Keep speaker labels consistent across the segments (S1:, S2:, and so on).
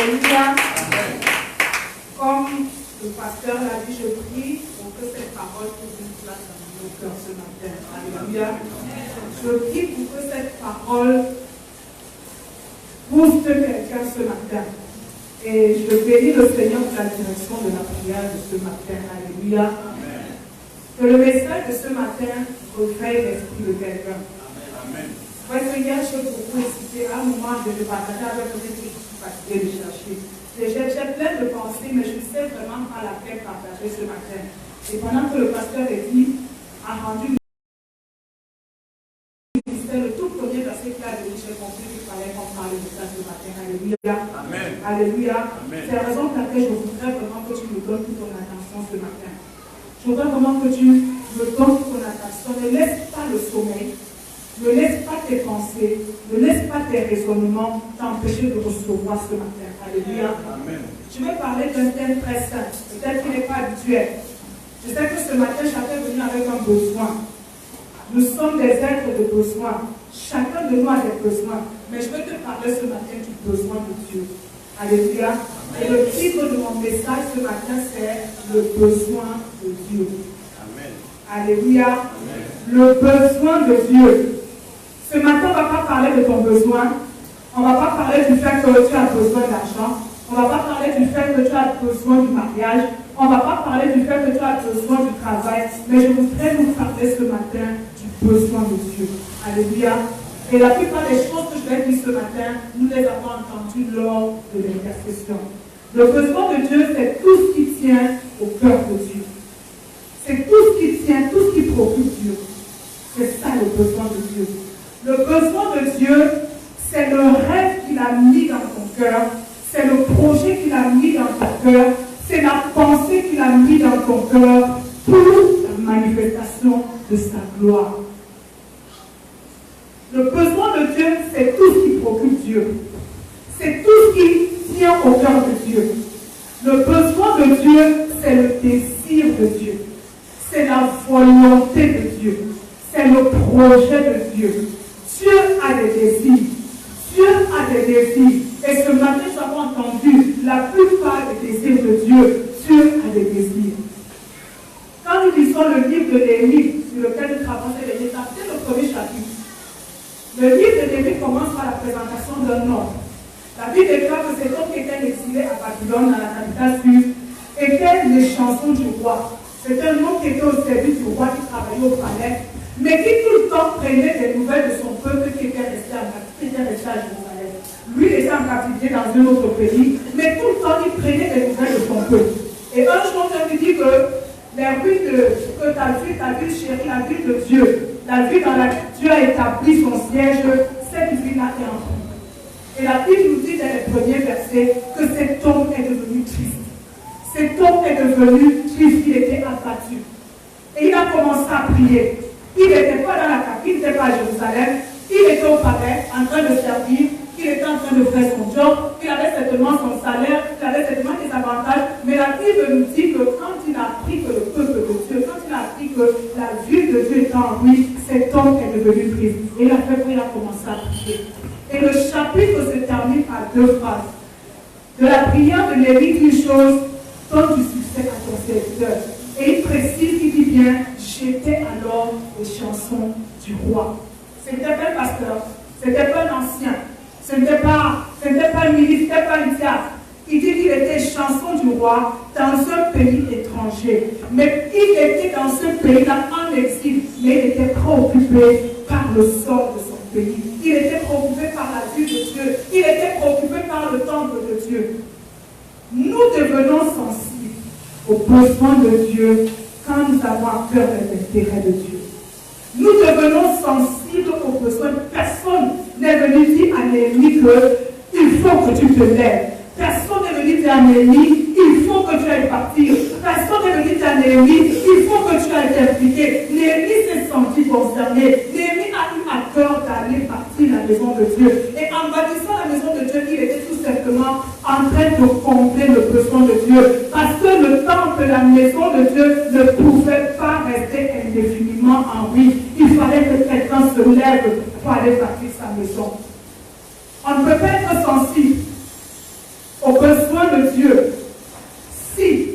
S1: Alléluia. Comme le pasteur l'a dit, je prie pour que cette parole trouve une place dans nos cœurs ce matin. Alléluia. Je prie pour que cette parole booste quelqu'un ce matin. Et je bénis le Seigneur pour la direction de la prière de ce matin. Alléluia. Amen. Que le message de ce matin réveille l'esprit de quelqu'un. Amen. Parce qu'il y a des choses pour vous citer. À un moment, je vais partager avec vous que je suis fatiguée de chercher. J'ai plein de pensées, mais je ne sais vraiment pas laquelle partager ce matin. Et pendant que le pasteur a rendu le tout premier verset qu'il a donné, j'ai compris qu'il fallait qu'on parle de ça ce matin. Alléluia. Amen. Alléluia. C'est la raison pour laquelle je voudrais vraiment que tu me donnes toute ton attention ce matin. Je voudrais vraiment que tu me donnes toute ton attention. Ne laisse pas le sommeil, ne laisse pas tes pensées, ne laisse pas tes raisonnements t'empêcher de recevoir ce matin. Alléluia. Amen. Je vais parler d'un thème très simple, peut-être qu'il n'est pas habituel. Je sais que ce matin, chacun est venu avec un besoin. Nous sommes des êtres de besoin. Chacun de nous a des besoins. Mais je veux te parler ce matin du besoin de Dieu. Alléluia. Et le titre de mon message ce matin, c'est le besoin de Dieu. Amen. Alléluia. Amen. Le besoin de Dieu. Ce matin, on ne va pas parler de ton besoin. On ne va pas parler du fait que tu as besoin d'argent. On ne va pas parler du fait que tu as besoin du mariage. On ne va pas parler du fait que tu as besoin du travail. Mais je voudrais nous parler ce matin du besoin de Dieu. Alléluia. Et la plupart des choses que je vais dire ce matin, nous les avons entendues lors de l'intercession. Le besoin de Dieu, c'est tout ce qui tient au cœur de Dieu. C'est tout ce qui tient, tout ce qui préoccupe Dieu. C'est ça le besoin de Dieu. Le besoin de Dieu, c'est le rêve qu'il a mis dans ton cœur. C'est le projet qu'il a mis dans ton cœur. C'est la pensée qu'il a mis dans ton cœur pour la manifestation de sa gloire. Le besoin de Dieu, c'est tout ce qui préoccupe Dieu. C'est tout ce qui tient au cœur de Dieu. Le besoin de Dieu, c'est le désir de Dieu. C'est la volonté de Dieu. C'est le projet de Dieu. Dieu a des désirs. Dieu a des désirs. Et ce matin, nous avons entendu la plupart des désirs de Dieu. Dieu a des désirs. Quand nous lisons le livre de Néhémie, sur lequel nous travaillons ces derniers temps, c'est le premier chapitre. Le livre de Néhémie commence par la présentation d'un homme. La Bible déclare que cet homme qui était exilé à Babylone, dans la capitale juive, était les chansons du roi. C'était un homme qui était au service du roi, qui travaillait au palais, mais qui tout le temps prenait des nouvelles de son peuple qui était resté à Jérusalem. Lui était en captivité dans un autre pays, mais tout le temps il prenait des nouvelles de son peuple. Et un jour, on lui dit que la ville que ta ville chérie, la ville de Dieu, la ville dans laquelle Dieu a établi son siège, cette ville-là est en ruine. Et la Bible nous dit dans les premiers versets que cet homme est devenu triste. Cet homme est devenu triste, il était abattu. Et il a commencé à prier. Il n'était pas dans la capitale, il n'était pas à Jérusalem, il était au palais en train de servir, il était en train de faire son job, il avait certainement son salaire, il avait certainement des avantages, mais la Bible nous dit que quand il a appris que le peuple de Dieu, quand il a appris que la ville de Dieu était en ruine, cet homme est devenu triste. Et il a fait quoi? Il a commencé à prier. Et le chapitre se termine par deux phrases. De la prière de Néhémie, une chose, donne du succès à ton serviteur. Et il précise, il dit bien, j'étais alors les chansons du roi. Ce n'était pas un pasteur, ce n'était pas un ancien, ce n'était pas un ministre, ce n'était pas un diable. Il dit qu'il était chanson du roi dans un pays étranger. Mais il était dans ce pays-là en exil, mais il était préoccupé par le sort de son pays. Il était préoccupé par la vie de Dieu. Il était préoccupé par le temple de Dieu. Nous devenons sensibles aux besoins de Dieu quand nous avons à cœur les intérêts de Dieu. Nous devenons sensibles aux besoins. Personne n'est venu dire à Néhémie qu'il faut que tu te lèves. Personne n'est venu dire à Néhémie, il faut que tu ailles partir. Personne n'est venu dire à Néhémie, il faut que tu ailles t'impliquer. Néhémie s'est senti concerné. Néhémie a eu à cœur d'aller bâtir la maison de Dieu. Et en bâtissant la maison de Dieu, il était tout simplement en train de combler le besoin de Dieu. Parce que le temple, la maison de Dieu ne pouvait pas rester indéfiniment en ruine. Il fallait que quelqu'un se lève pour aller bâtir sa maison. On ne peut pas être sensible aux de Dieu si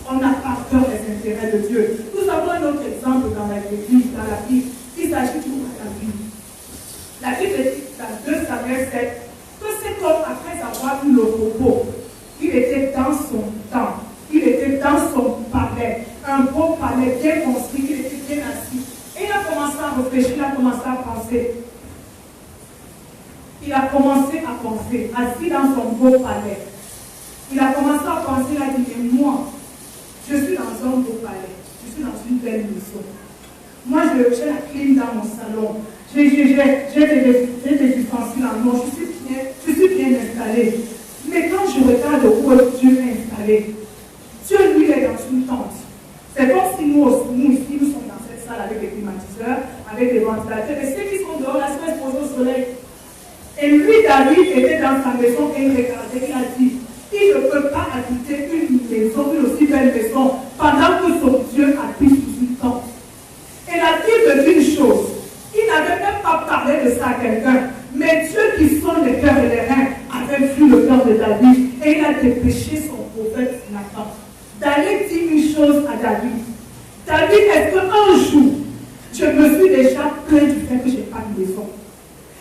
S1: on n'a pas peur des intérêts de Dieu. Nous avons un autre exemple dans la Bible, il s'agit toujours de David. La Bible dit dans 2 Samuel 7 que cet homme, après avoir eu le repos, il était dans son temps, il était dans son palais, un beau palais bien construit, il était bien assis. Et il a commencé à réfléchir, il a commencé à penser. Il a commencé à penser, assis dans son beau palais. Il a commencé à penser, il a dit, mais moi, je suis dans un beau palais, je suis dans une belle maison. Moi, j'ai la clim dans mon salon, j'ai des ustensiles en moi, je suis bien installé. Mais quand je regarde où Dieu est installé, Dieu, lui, est dans une tente. C'est comme si nous ici, nous sommes dans cette salle avec des climatiseurs, avec des ventilateurs, et ceux qui sont dehors, là, sont exposés au soleil. Et lui, David, était dans sa maison et il regardait, il a dit, il ne peut pas habiter une maison, une aussi belle maison, pendant que son Dieu habite sous une tente. Et la Bible dit une chose, il n'avait même pas parlé de ça à quelqu'un, mais Dieu qui sonde les cœurs et les reins avait vu le cœur de David et il a dépêché son prophète Nathan d'aller dire une chose à David. David, est-ce qu'un jour, je me suis déjà plaint du fait que je n'ai pas de maison?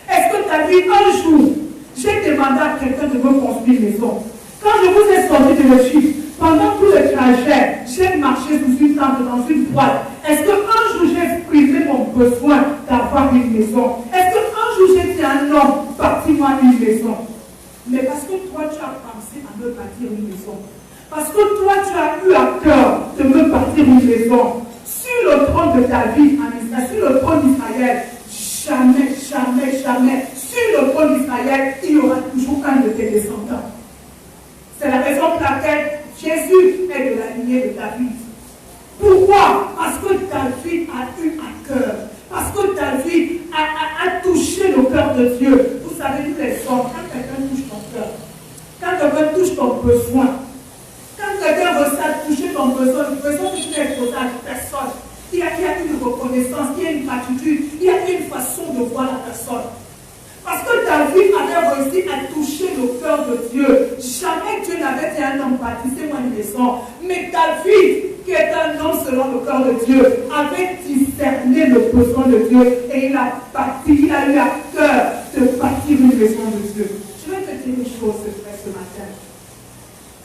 S1: Est-ce que David, un jour, j'ai demandé à quelqu'un de me construire une maison? Quand je vous ai sorti de l'Égypte, pendant tout le trajet, j'ai marché sous une tente, dans une boîte. Est-ce qu'un jour j'ai exprimé mon besoin d'avoir une maison? Est-ce qu'un jour j'ai dit à un homme, bâtis-moi une maison? Mais parce que toi, tu as pensé à me bâtir une maison. Parce que toi, tu as eu à cœur de me bâtir une maison. Sur le trône de David en Israël, sur le trône d'Israël, jamais, jamais, jamais, sur le trône d'Israël, il y aura toujours un de tes descendants. C'est la raison pour laquelle Jésus est de la lignée de David. Pourquoi? Parce que David a eu à cœur. Parce que David a touché le cœur de Dieu. Vous savez, nous les hommes, quand quelqu'un touche ton cœur, quand quelqu'un touche ton besoin, quand quelqu'un veut toucher ton besoin que tu n'es exposé à personne, il y a une reconnaissance, il y a une gratitude, il y a une façon de voir la personne. Parce que David avait réussi à toucher le cœur de Dieu. Jamais Dieu n'avait dit à un homme, bâtissez-moi une maison. Mais David, qui est un homme selon le cœur de Dieu, avait discerné le besoin de Dieu et il a eu à cœur de bâtir une maison de Dieu. Je vais te dire une chose, frère, ce matin.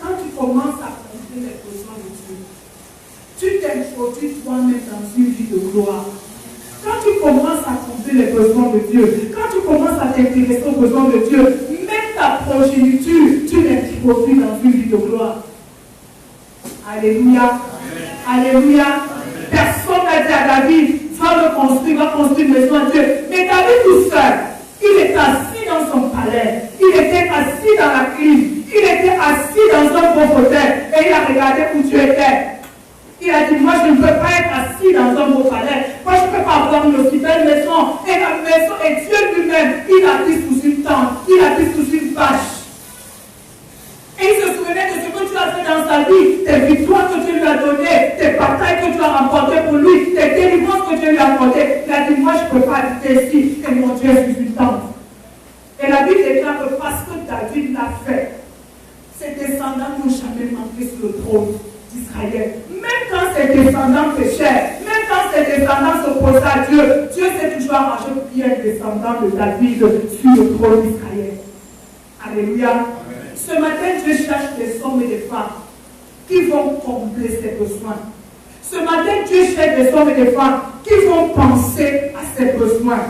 S1: Quand tu commences à comprendre les besoins de Dieu, tu t'introduis toi-même dans une vie de gloire. Quand tu commences à comprendre les besoins de Dieu, quand tu commences à t'intéresser aux besoins de Dieu, même ta progéniture, tu l'introduis dans une vie de gloire. Alléluia. Alléluia. Personne n'a dit à David, va construire une maison à Dieu. Mais David tout seul, il est assis dans son palais, il était assis dans la clim, il était assis dans un beau fauteuil et il a regardé où Dieu était. Il a dit, moi je ne peux pas être assis dans un beau palais. Moi je ne peux pas avoir une aussi belle maison. Et la maison, et Dieu lui-même, il habite sous une tente, il habite sous une bâche. Et il se souvenait de ce que tu as fait dans sa vie, tes victoires que Dieu lui a données, tes batailles que tu as remportées pour lui, tes délivrances que Dieu lui a accordées. Il a dit, moi je ne peux pas habiter ici, et mon Dieu est sous une tente. Et la Bible déclare que parce que David l'a fait, ses descendants n'ont jamais manqué sur le trône d'Israël. Même quand ses descendants péchaient, même quand ses descendants s'opposaient à Dieu, Dieu s'est toujours arrangé pour qu'il y ait un descendant de David sur le trône d'Israël. Alléluia. Amen. Ce matin, Dieu cherche des hommes et des femmes qui vont combler ses besoins. Ce matin, Dieu cherche des hommes et des femmes qui vont penser à ses besoins.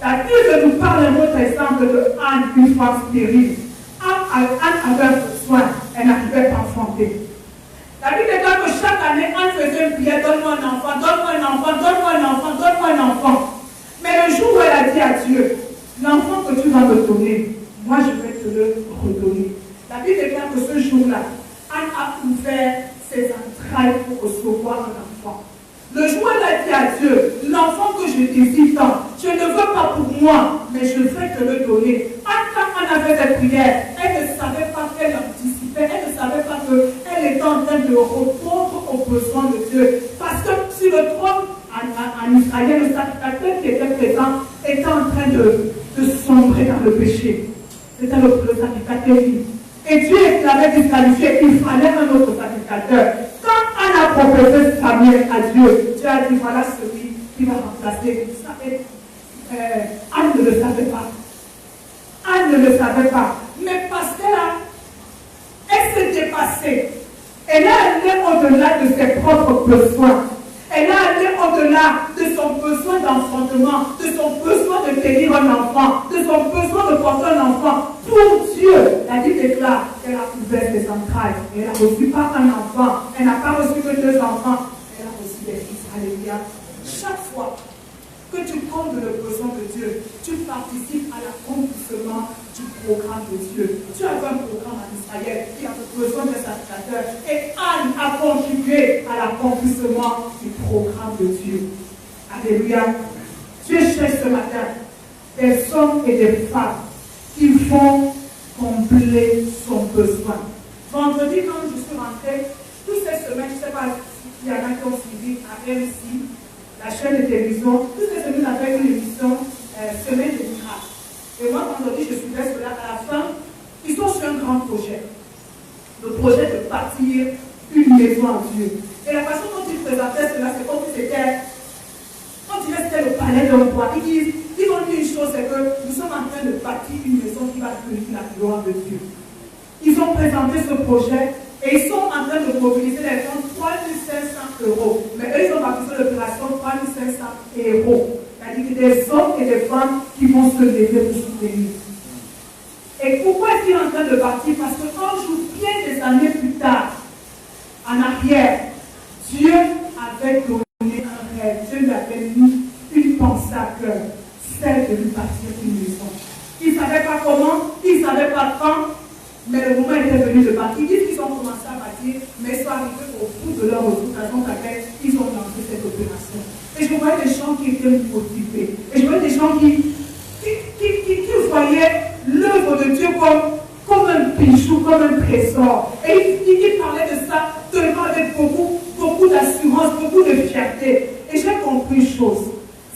S1: La Bible nous parle un autre exemple de Anne, une femme stérile. Anne avait un besoin, elle n'arrivait pas à enfanter. La Bible déclare que chaque année, Anne faisait une prière, donne-moi un enfant, donne-moi un enfant, donne-moi un enfant, donne-moi un enfant. Mais le jour où elle a dit à Dieu, l'enfant que tu vas me donner, moi je vais te le redonner. La Bible déclare que ce jour-là, Anne a ouvert ses entrailles pour recevoir un enfant. Le jour où elle a dit à Dieu, l'enfant que je désire tant, je ne veux pas pour moi, mais je vais te le donner. Quand Anne avait cette prière, elle ne savait pas qu'elle anticipait, elle ne savait pas qu'elle était en train de répondre aux besoins de Dieu. Parce que sur le trône en Israël, le sacrificateur qui était présent était en train de sombrer dans le péché. C'était le sacrificateur. Et Dieu l'avait disqualifié, il fallait un autre sacrificateur. Quand Anne a proposé Samuel à Dieu, Dieu a dit voilà celui qui va remplacer. Anne ne le savait pas. Anne ne le savait pas. Mais parce qu'elle s'est dépassée. Elle a allé au-delà de ses propres besoins. Elle a allé au-delà de son besoin d'enfantement, de son besoin de tenir un enfant, de son besoin de porter un enfant. Pour Dieu, la Bible déclare qu'elle a ouvert ses entrailles. Elle n'a reçu pas un enfant. Elle n'a pas reçu que 2 enfants. Elle a reçu des fils. Alléluia. Chaque fois que tu combles le besoin de Dieu, tu participes à l'accomplissement du programme de Dieu. Tu avais un programme en Israël qui avait besoin d'un sacrificateur. Et Anne a contribué à l'accomplissement du programme de Dieu. Alléluia. Dieu cherche ce matin des hommes et des femmes qui vont combler son besoin. Vendredi, quand je suis rentrée, toutes ces semaines, je ne sais pas s'il y en a qui ont suivi à RMC, la chaîne de télévision, toutes ces semaines avec une émission Semaine de miracles. Et moi, vendredi, je suivais cela. À la fin, ils sont sur un grand projet. Le projet de bâtir une maison à Dieu. Et la façon dont ils présentaient cela, c'est comme si c'était, on dirait que c'était le palais d'un roi. Ils ont dit une chose, c'est que nous sommes en train de bâtir une maison qui va devenir la gloire de Dieu. Ils ont présenté ce projet et ils sont en train de mobiliser les fonds 3500 euros. Mais eux, ils ont baptisé l'opération 3500 euros. C'est-à-dire des hommes et des femmes qui vont se lever pour soutenir. Et pourquoi est-il en train de bâtir? Parce que un jour, bien des années plus tard, en arrière, Dieu avait donné un rêve. Dieu lui avait mis une pensée à cœur, celle de lui bâtir une maison. Ils ne savaient pas comment, ils ne savaient pas quand, mais le moment était venu de bâtir. Ils disent qu'ils ont commencé à bâtir, mais ils sont arrivés au bout de leur route, raison pour laquelle ils ont lancé cette opération. Et je voyais des gens qui étaient motivés. Et je voyais des gens qui voyaient l'œuvre de Dieu comme un bijou, comme un trésor. Et ils parlaient de ça tellement avec beaucoup d'assurance, beaucoup de fierté. Et j'ai compris une chose,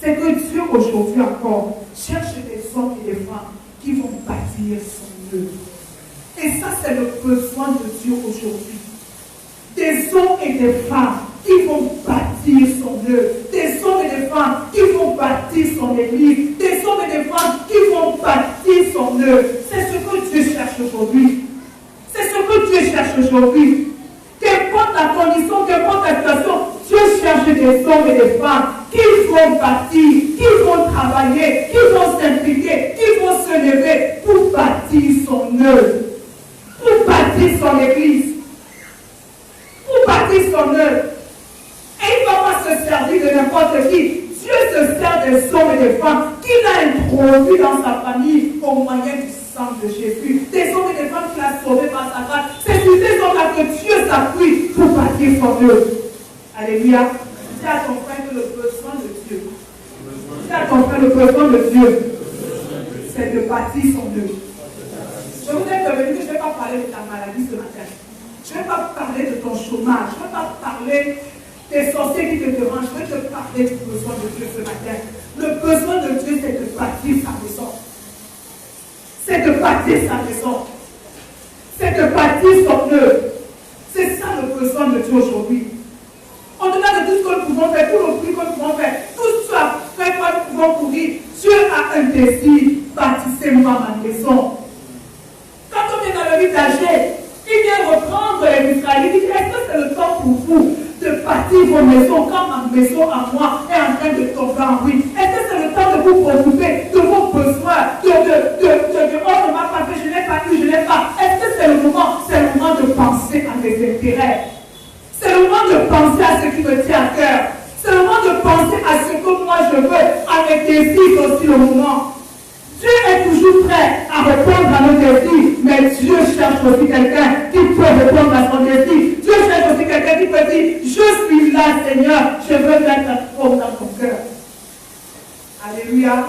S1: c'est que Dieu aujourd'hui encore cherche des hommes et des femmes qui vont bâtir son œuvre. Et ça, c'est le besoin de Dieu aujourd'hui. Des hommes et des femmes qui vont bâtir son œuvre. Des hommes et des femmes qui vont bâtir son église. Des hommes et des femmes qui vont bâtir son œuvre. C'est ce que Dieu cherche aujourd'hui. C'est ce que Dieu cherche aujourd'hui. Qu'importe la condition, qu'importe la situation, Dieu cherche des hommes et des femmes qui vont bâtir, qui vont travailler, qui vont s'impliquer, qui vont se lever pour bâtir son œuvre, pour bâtir son église, pour bâtir son œuvre. Et il ne va pas se servir de n'importe qui. Dieu se sert des hommes et des femmes qu'il a introduits dans sa famille au moyen du sang de Jésus. Des hommes et des femmes qu'il a sauvés par sa grâce. C'est sur ces hommes-là que Dieu s'appuie pour bâtir son œuvre. Alléluia. Dis à ton frère que le besoin de Dieu. Dis à ton frère le besoin de Dieu. C'est de bâtir son œuvre. Je voudrais te prévenir que je ne vais pas parler de ta maladie ce matin. Je ne vais pas parler de ton chômage. Je ne vais pas parler des sorciers qui te dérangent. Je vais te parler du besoin de Dieu ce matin. Le besoin de Dieu, c'est de bâtir sa maison. C'est de bâtir sa maison. C'est de bâtir son œuvre. C'est ça le besoin de Dieu aujourd'hui. Au-delà de tout ce que nous pouvons faire, tout le prix que nous pouvons faire, tout ce après quoi nous pouvons courir, Dieu a un désir. Bâtissez-moi ma maison. Quand on vient dans le village âgé, il vient reprendre les Israélites. Il dit, est-ce que c'est le temps pour vous de bâtir vos maisons quand ma maison à moi est en train de tomber en ruine? Est-ce que c'est le temps de vous préoccuper de vos besoins, oh, on ne m'a pas fait, je n'ai pas eu, je n'ai pas. Est-ce que c'est le moment? C'est le moment de penser à mes intérêts. C'est le moment de penser à ce qui me tient à cœur. C'est le moment de penser à ce que moi je veux. À mes désirs aussi le moment. Dieu est toujours prêt à répondre à nos désirs, mais Dieu cherche aussi quelqu'un qui peut répondre à son désir. Dieu cherche aussi quelqu'un qui peut dire, je suis là Seigneur, je veux mettre la forme dans ton cœur. Alléluia.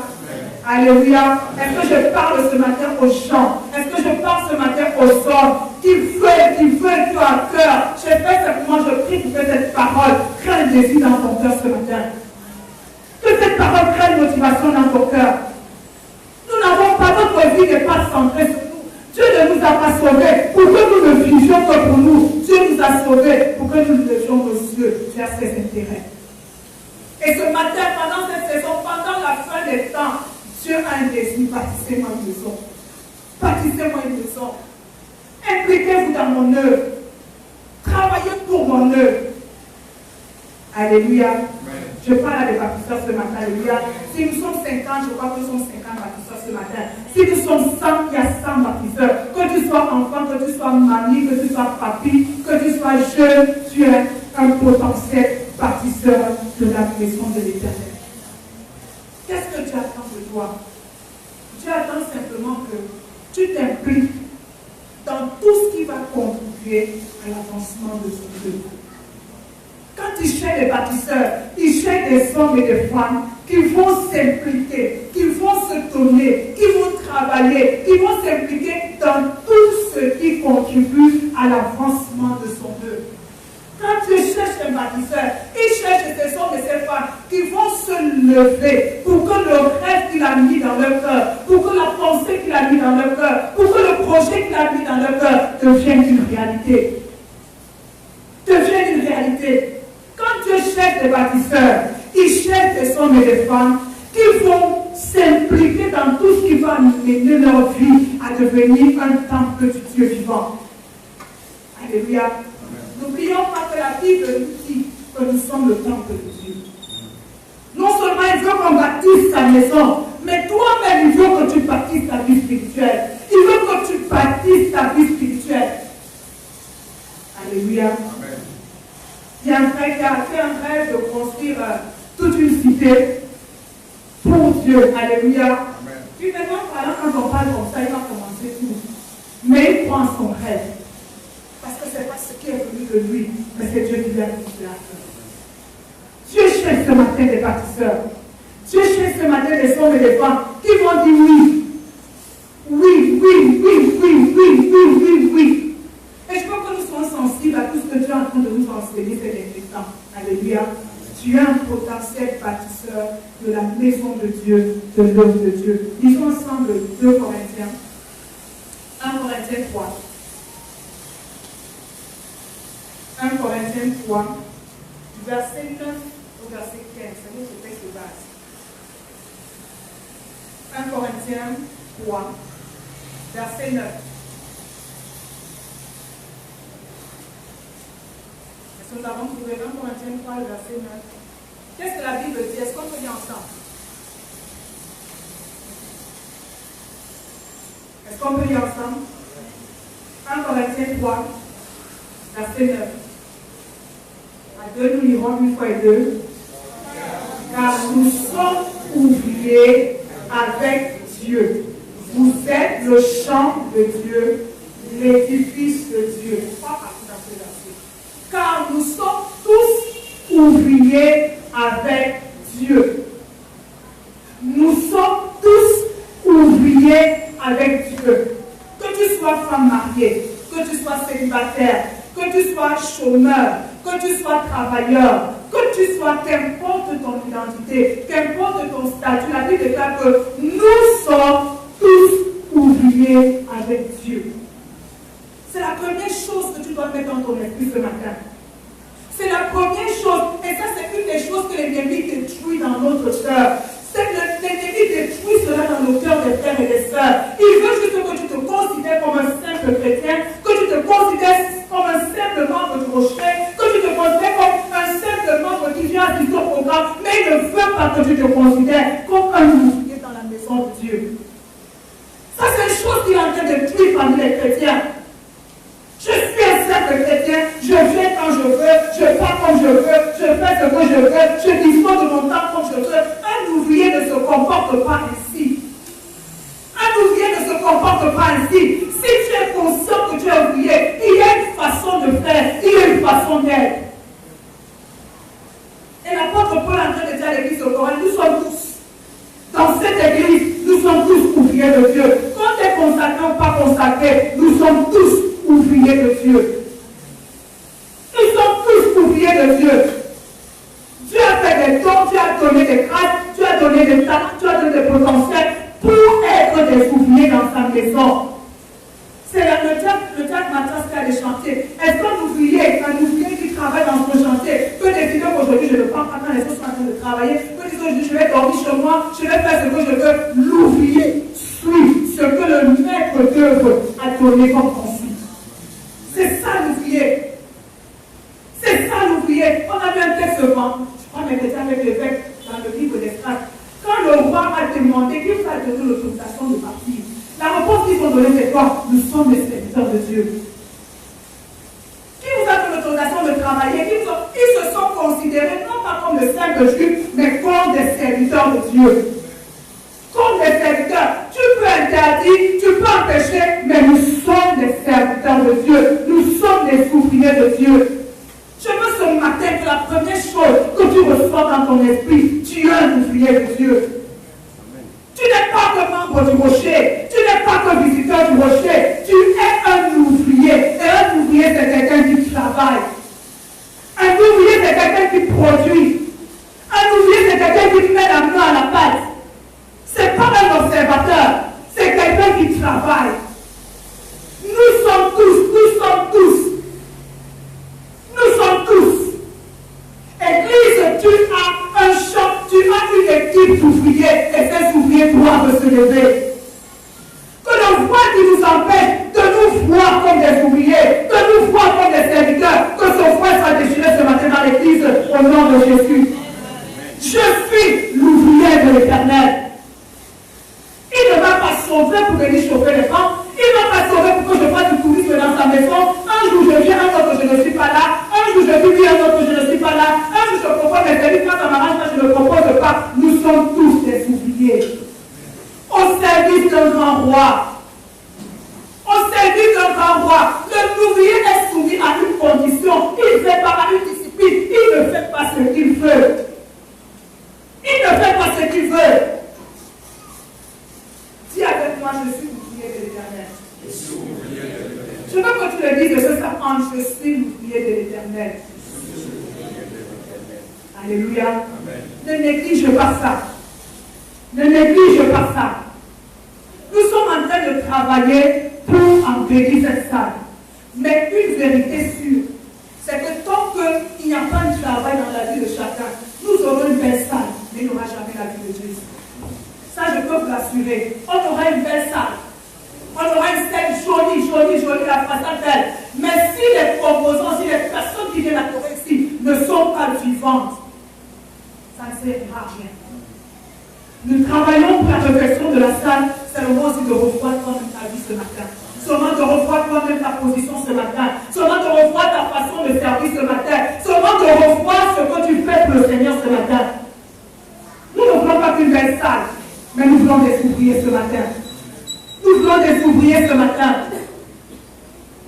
S1: Alléluia. Est-ce que je parle ce matin aux gens? Est-ce que je parle ce matin aux hommes qui veulent tout à cœur? Je fais simplement, je prie pour que cette parole crée un désir dans ton cœur ce matin. Que cette parole crée une motivation dans ton cœur. Nous n'avons pas, notre vie n'est pas centrée sur nous. Dieu ne nous a pas sauvés nous a sauvés pour que nous levions nos yeux vers ses intérêts. Et ce matin, pendant cette saison, pendant la fin des temps, Dieu a un désir. Bâtissez-moi une maison. Bâtissez-moi une maison. Impliquez-vous dans mon œuvre. Travaillez pour mon œuvre. Alléluia. Je parle à des bâtisseurs ce matin. Alléluia. Si nous sommes 50, je crois que nous sommes 50 bâtisseurs ce matin. Si nous sommes 100, il y a 100 bâtisseurs. Que tu sois enfant, que tu sois mamie, que tu sois papi, que tu sois jeune, tu es un potentiel bâtisseur de la maison de l'Éternel. Qu'est-ce que Dieu attend de toi? Dieu attend simplement que tu t'impliques dans tout ce qui va contribuer à l'avancement de son œuvre. Quand il cherche des bâtisseurs, il cherche des hommes et des femmes qui vont s'impliquer, qui vont se donner, qui vont travailler, qui vont s'impliquer dans tout ce qui contribue à l'avancement de son œuvre. Quand Dieu cherche un bâtisseur, il cherche ces hommes et ces femmes qui vont se lever pour que le rêve qu'il a mis dans leur cœur, pour que la pensée qu'il a mis dans leur cœur, pour que le projet qu'il a mis dans leur cœur devienne une réalité. Devienne une réalité. Quand Dieu cherche des bâtisseurs, il cherche des hommes et des femmes qui vont s'impliquer dans tout ce qui va mener leur vie à devenir un temple du Dieu vivant. Alléluia. N'oublions pas que la Bible nous dit que nous sommes le temple de Dieu. Non seulement il veut qu'on bâtisse sa maison, mais toi-même il veut que tu bâtisses ta vie spirituelle. Il veut que tu bâtisses ta vie spirituelle. Alléluia. Amen. Il y a un frère qui a fait un rêve de construire toute une cité pour Dieu. Alléluia. Finalement, quand on parle comme ça, il va commencer tout. Mais il prend son rêve. Parce que ce n'est pas ce qui est venu de lui, mais c'est Dieu qui lui a dit cela. Dieu cherche ce matin des bâtisseurs. Dieu cherche ce matin des hommes et des femmes qui vont dire oui. Oui, oui, oui, oui, oui, oui, oui, oui. Et je veux que nous soyons sensibles à tout ce que Dieu est en train de nous enseigner ces derniers temps. Alléluia. Tu es un potentiel bâtisseur de la maison de Dieu, de l'œuvre de Dieu. Lisons ensemble 2 Corinthiens. 1 Corinthiens 3. 1 Corinthiens 3, du verset 9 au verset 15. C'est notre texte de base. 1 Corinthiens 3, verset 9. Est-ce que nous avons trouvé 1 Corinthiens 3, verset 9? Qu'est-ce que la Bible dit? Est-ce qu'on peut lire ensemble? Est-ce qu'on peut lire ensemble? 1 Corinthiens 3, verset 9. À 2, nous lirons une fois et deux. Car nous sommes ouvriers avec Dieu. Vous êtes le champ de Dieu, l'édifice de Dieu. Car nous sommes tous ouvriers avec Dieu. Nous sommes tous ouvriers avec Dieu. Que tu sois femme mariée, que tu sois célibataire, que tu sois chômeur, que tu sois travailleur, que tu sois, qu'importe ton identité, qu'importe ton statut, la Bible déclare que nous sommes tous ouvriers avec Dieu. C'est la première chose que tu dois mettre dans ton esprit ce matin. C'est la première chose, et ça c'est une des choses que l'ennemi détruit dans notre cœur. C'est que l'ennemi détruit cela dans le cœur des frères et des sœurs. Il veut juste que tu te considères comme un simple chrétien, que tu te considères comme un simple membre du rocher, que tu te considères comme un simple membre qui vient assister au programme, mais il ne veut pas que tu te considères comme un ouvrier dans la maison de Dieu. Ça c'est une chose qui est en train de tuer parmi les chrétiens. Je suis un simple chrétien, je viens quand je veux, je pars comme je veux, je fais ce que je veux, je dispose de mon temps comme je veux. Un ouvrier ne se comporte pas ainsi. Un ouvrier ne se comporte pas ainsi. Si tu es conscient que tu es ouvrier, il y a une façon de faire, il y a une façon d'être. Et l'apôtre Paul est en train de dire à l'église au Coran, nous sommes tous, dans cette église, nous sommes tous ouvriers de Dieu. Quand tu es consacré ou pas consacré, nous sommes tous ouvriers de Dieu. Nous sommes tous ouvriers de Dieu. Dieu a fait des dons, Dieu a donné des grâces, Dieu a donné des talents, Dieu a donné des potentiels pour être des ouvriers dans sa maison. C'est le Jack Matras qui a des chantiers. Est-ce qu'un ouvrier qui travaille dans son chantier peut décider qu'aujourd'hui je ne prends pas quand les autres sont en train de travailler, peut dire aujourd'hui je vais dormir chez moi, je vais faire ce que je veux. L'ouvrier suit ce que le maître d'œuvre a donné comme consigne. C'est ça l'ouvrier. C'est ça l'ouvrier. On a vu un texte souvent. Je crois que c'était avec l'évêque dans le livre d'Esdras. Quand le roi a demandé qu'il fasse donner l'autorisation de partir, la réponse qu'ils ont donnée c'est quoi? Nous sommes des serviteurs de Dieu. Qui vous a donné l'autorisation de travailler? Ils se sont considérés non pas comme des simples juifs, mais comme des serviteurs de Dieu. Comme des serviteurs. Tu peux interdire, tu peux empêcher, mais nous sommes des serviteurs de Dieu. Nous sommes des ouvriers de Dieu. Je veux ce matin que la première chose que tu reçois dans ton esprit, tu es un ouvrier de Dieu. Tu n'es pas que membre du rocher, tu n'es pas que visiteur du rocher, tu es un ouvrier. Et un ouvrier, c'est quelqu'un qui travaille. Un ouvrier, c'est quelqu'un qui produit. Un ouvrier, c'est quelqu'un qui met la main à la pâte. C'est pas un observateur, c'est quelqu'un qui travaille. Nous sommes tous. Église, tu as un champ, tu as une équipe d'ouvriers et ces ouvriers doivent se lever. Que le voile qui nous empêche de nous voir comme des ouvriers, de nous voir comme des serviteurs, que ce voile soit déchiré ce matin dans l'église au nom de Jésus. Je suis l'ouvrier de l'Éternel. Il ne va pas sauver pour venir chauffer les camps. Il ne va pas sauver pour que je fasse du tourisme dans sa maison. Un jour je viens, un autre je ne suis pas là. Un jour je vis, un autre je ne suis pas là. Un jour je propose mes services, quand ça m'arrange, quand je ne propose pas. Nous sommes tous des ouvriers. Au service d'un grand roi. Au service d'un grand roi. L'ouvrier est soumis à une condition. Il fait pas à une discipline. Il ne fait pas ce qu'il veut. Il ne fait pas ce qu'il veut. Dis avec moi, je suis ouvrier de l'Éternel. Je veux que tu le dises de ce sang, je suis l'ouvrier de l'Éternel. Alléluia. Ne néglige pas ça. Ne néglige pas ça. Nous sommes en train de travailler pour embellir cette salle. Mais une vérité sûre, c'est que tant qu'il n'y a pas de travail dans la vie de chacun, nous aurons une belle salle, mais il n'y aura jamais la vie de Jésus. Ça, je peux vous l'assurer. On aura une belle salle. On aura une scène jolie, la façade belle. Mais si les composants, si les personnes qui viennent à Corée ici ne sont pas vivantes, ça ne servira à rien. Nous travaillons pour la réflexion de la salle. C'est le moment aussi de revoir toi-même ta vie ce matin. Seulement de revoir toi-même ta position ce matin. Seulement de revoir ta façon de servir ce matin. Seulement de revoir ce que tu fais pour le Seigneur ce matin. Nous ne voulons pas qu'une belle salle, mais nous voulons des ouvriers ce matin. Nous voulons des ouvriers ce matin.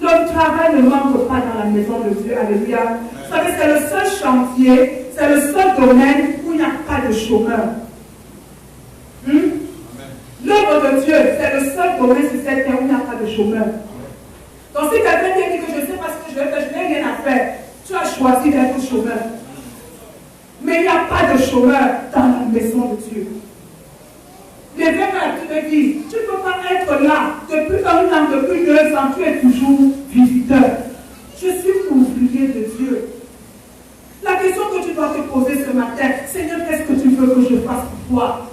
S1: Le travail ne manque pas dans la maison de Dieu. Alléluia. Vous savez, c'est le seul chantier, c'est le seul domaine où il n'y a pas de chômeur. L'œuvre de Dieu, c'est le seul domaine sur cette terre où il n'y a pas de chômeur. Donc si quelqu'un dit que je sais pas ce que je vais faire, je n'ai rien à faire, tu as choisi d'être chômeur. Mais il n'y a pas de chômeur dans la maison de Dieu. Les frères, tu me dis, tu ne peux pas être là depuis un an, depuis 2 ans, tu es toujours visiteur. Je suis ouvrier de Dieu. La question que tu dois te poser ce matin, Seigneur, qu'est-ce que tu veux que je fasse pour toi?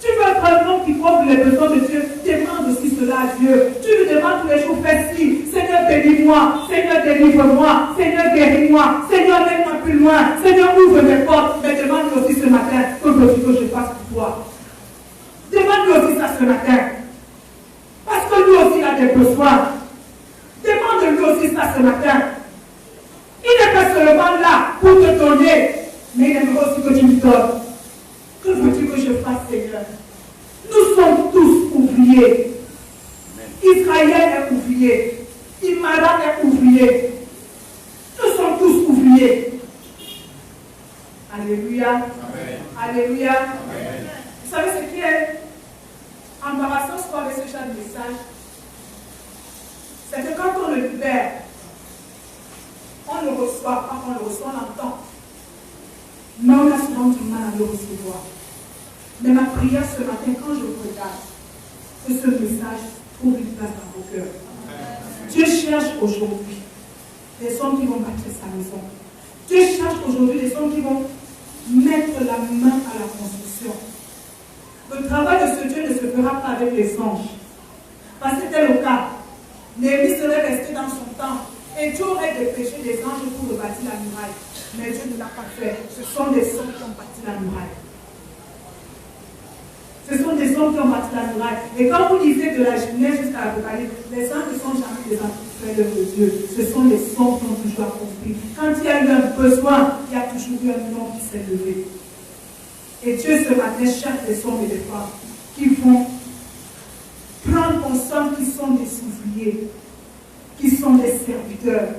S1: Tu veux être un homme qui compte les besoins de Dieu, demande aussi cela à Dieu. Tu lui demandes tous les jours, fais ci, Seigneur, bénis-moi, Seigneur, délivre-moi, Seigneur, guéris-moi, Seigneur, mène-moi plus loin, Seigneur, ouvre mes portes, mais demande-lui aussi ce matin, que veux-tu que je fasse pour toi? Demande-lui aussi ça ce matin. Parce que lui aussi a des besoins. Demande-lui aussi ça ce matin. Il n'est pas seulement là pour te donner, mais il aimerait aussi que tu lui donnes. Que veux-tu que je fasse, Seigneur? Nous sommes tous ouvriers. Israël est ouvrier. Imara est ouvrier. Nous sommes tous ouvriers. Alléluia. Amen. Alléluia. Amen. Vous savez ce qui est embarrassant avec ce genre de message? C'est que quand on le libère, on ne le reçoit pas, on le reçoit, on l'entend. Mais on a souvent du mal à le recevoir. Mais ma prière ce matin, quand je regarde, que ce message trouve une place dans vos cœurs. Dieu cherche cherche aujourd'hui des hommes qui vont bâtir sa maison. Dieu cherche aujourd'hui des hommes qui vont mettre la main à la construction. Le travail de ce Dieu ne se fera pas avec les anges. Parce que c'était le cas. Néhémie serait resté dans son temple et Dieu aurait dépêché des anges pour bâtir la muraille. Mais Dieu ne l'a pas fait. Ce sont des hommes qui ont bâti la muraille. Ce sont des hommes qui ont bâti la muraille. Et quand vous lisez de la Genèse jusqu'à l'Apocalypse, les anges ne sont jamais des anges de Dieu. Ce sont les hommes qui ont toujours accompli. Quand il y a eu un besoin, il y a toujours eu un homme qui s'est levé. Et Dieu ce matin cherche des hommes et des femmes qui vont prendre conscience qu'ils sont des ouvriers, qui sont des serviteurs.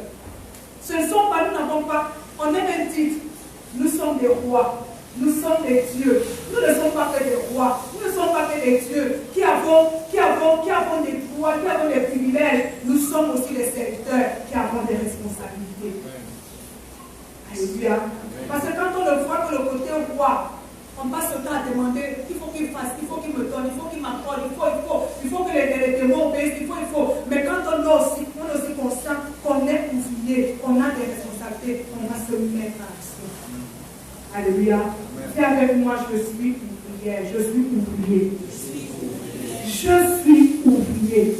S1: Ce ne sont pas, nous n'avons pas, on aime un titre, nous sommes des rois. Nous sommes des dieux. Nous ne sommes pas que des rois. Nous ne sommes pas que des dieux qui avons des pouvoirs, qui avons des privilèges. Nous sommes aussi des serviteurs qui avons des responsabilités. Alléluia. Parce que quand on le voit que le côté roi, on passe le temps à demander, il faut qu'il fasse, il faut qu'il me donne, il faut qu'il m'accorde, il faut que les démons obéissent, il faut. Mais quand on est aussi conscient qu'on est ouvrier, qu'on a des responsabilités, on va se mettre à l'action. Alléluia. C'est avec moi, je suis ouvrière. Je suis ouvrier. Je suis ouvrier.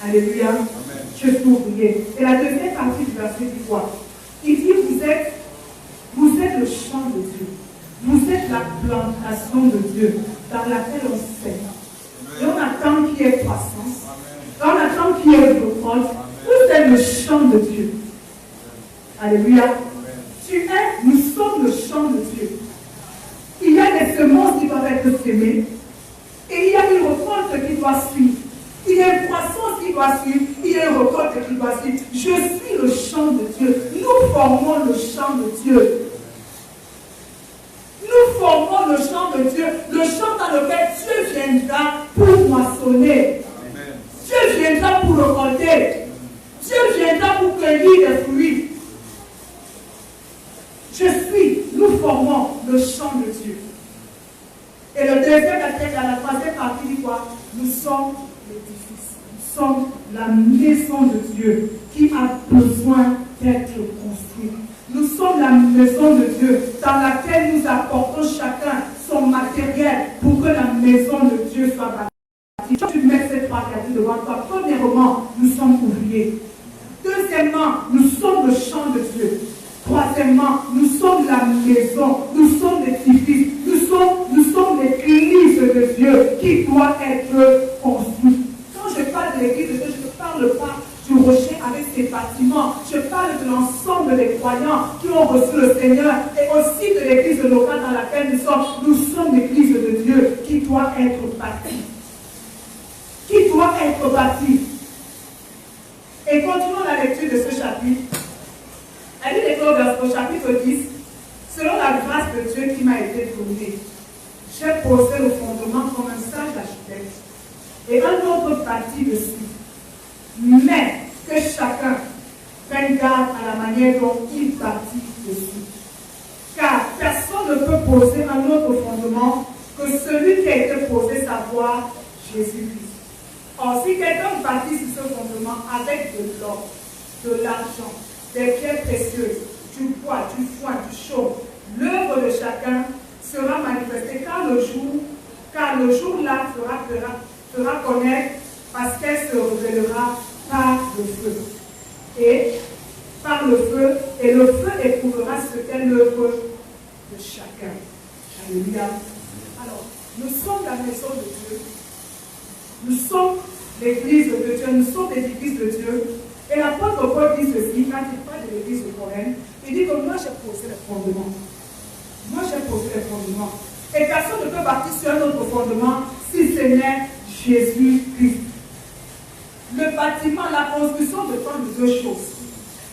S1: Alléluia. Je suis ouvrier. Et la deuxième partie du verset dit quoi? Il dit, vous êtes le champ de Dieu. Vous êtes la plantation de Dieu dans laquelle on sème. Et on attend qu'il y ait croissance. Et on attend qu'il y ait reproche. Vous êtes le champ de Dieu. Alléluia. Nous sommes le champ de Dieu. Il y a des semences qui doivent être semées et il y a une récolte qui doit suivre. Il y a une croissance qui doit suivre, il y a une récolte qui doit suivre. Je suis le champ de Dieu. Nous formons le champ de Dieu. Nous formons le champ de Dieu, le champ dans lequel Dieu viendra pour moissonner. Amen. Dieu viendra pour récolter. Dieu viendra pour cueillir des fruits. Nous formons le champ de Dieu. Et le deuxième aspect, la troisième partie dit quoi? Nous sommes l'édifice. Nous sommes la maison de Dieu qui a besoin d'être construite. Nous sommes la maison de Dieu dans laquelle nous apportons chacun son matériel pour que la maison de Dieu soit bâtie. Quand tu mets ces trois catégories devant toi, premièrement, nous sommes ouvriers. Deuxièmement, nous sommes le champ de Dieu. Troisièmement, nous sommes la maison, nous sommes l'édifice, nous sommes l'église de Dieu qui doit être construite. Quand je parle de l'église de Dieu, je ne parle pas du rocher avec ses bâtiments. Je parle de l'ensemble des croyants qui ont reçu le Seigneur et aussi de l'église locale dans laquelle nous sommes. Nous sommes l'église de Dieu qui doit être bâtie. Qui doit être bâtie. Et continuons la lecture de ce chapitre. Elle dit au chapitre 10, selon la grâce de Dieu qui m'a été donnée, j'ai posé le fondement comme un sage architecte et un autre bâti dessus. Mais que chacun prenne garde à la manière dont il bâtit dessus. Car personne ne peut poser un autre fondement que celui qui a été posé, savoir Jésus-Christ. Or, si quelqu'un bâtit sur ce fondement avec de l'or, de l'argent, des pierres précieuses, du bois, du foin, du chaume, l'œuvre de chacun sera manifestée car le jour-là fera connaître parce qu'elle se révélera par le feu. Et par le feu, et le feu éprouvera ce qu'est l'œuvre de chacun. Alléluia. Alors, nous sommes la maison de Dieu. Nous sommes l'église de Dieu. Nous sommes l'église de Dieu. Et l'apôtre Paul dit ceci, quand il parle de l'église de Corinthe, il dit que moi j'ai posé les fondements. Moi j'ai posé les fondements. Et personne ne peut bâtir sur un autre fondement si ce n'est Jésus-Christ. Le bâtiment, la construction dépend de deux choses.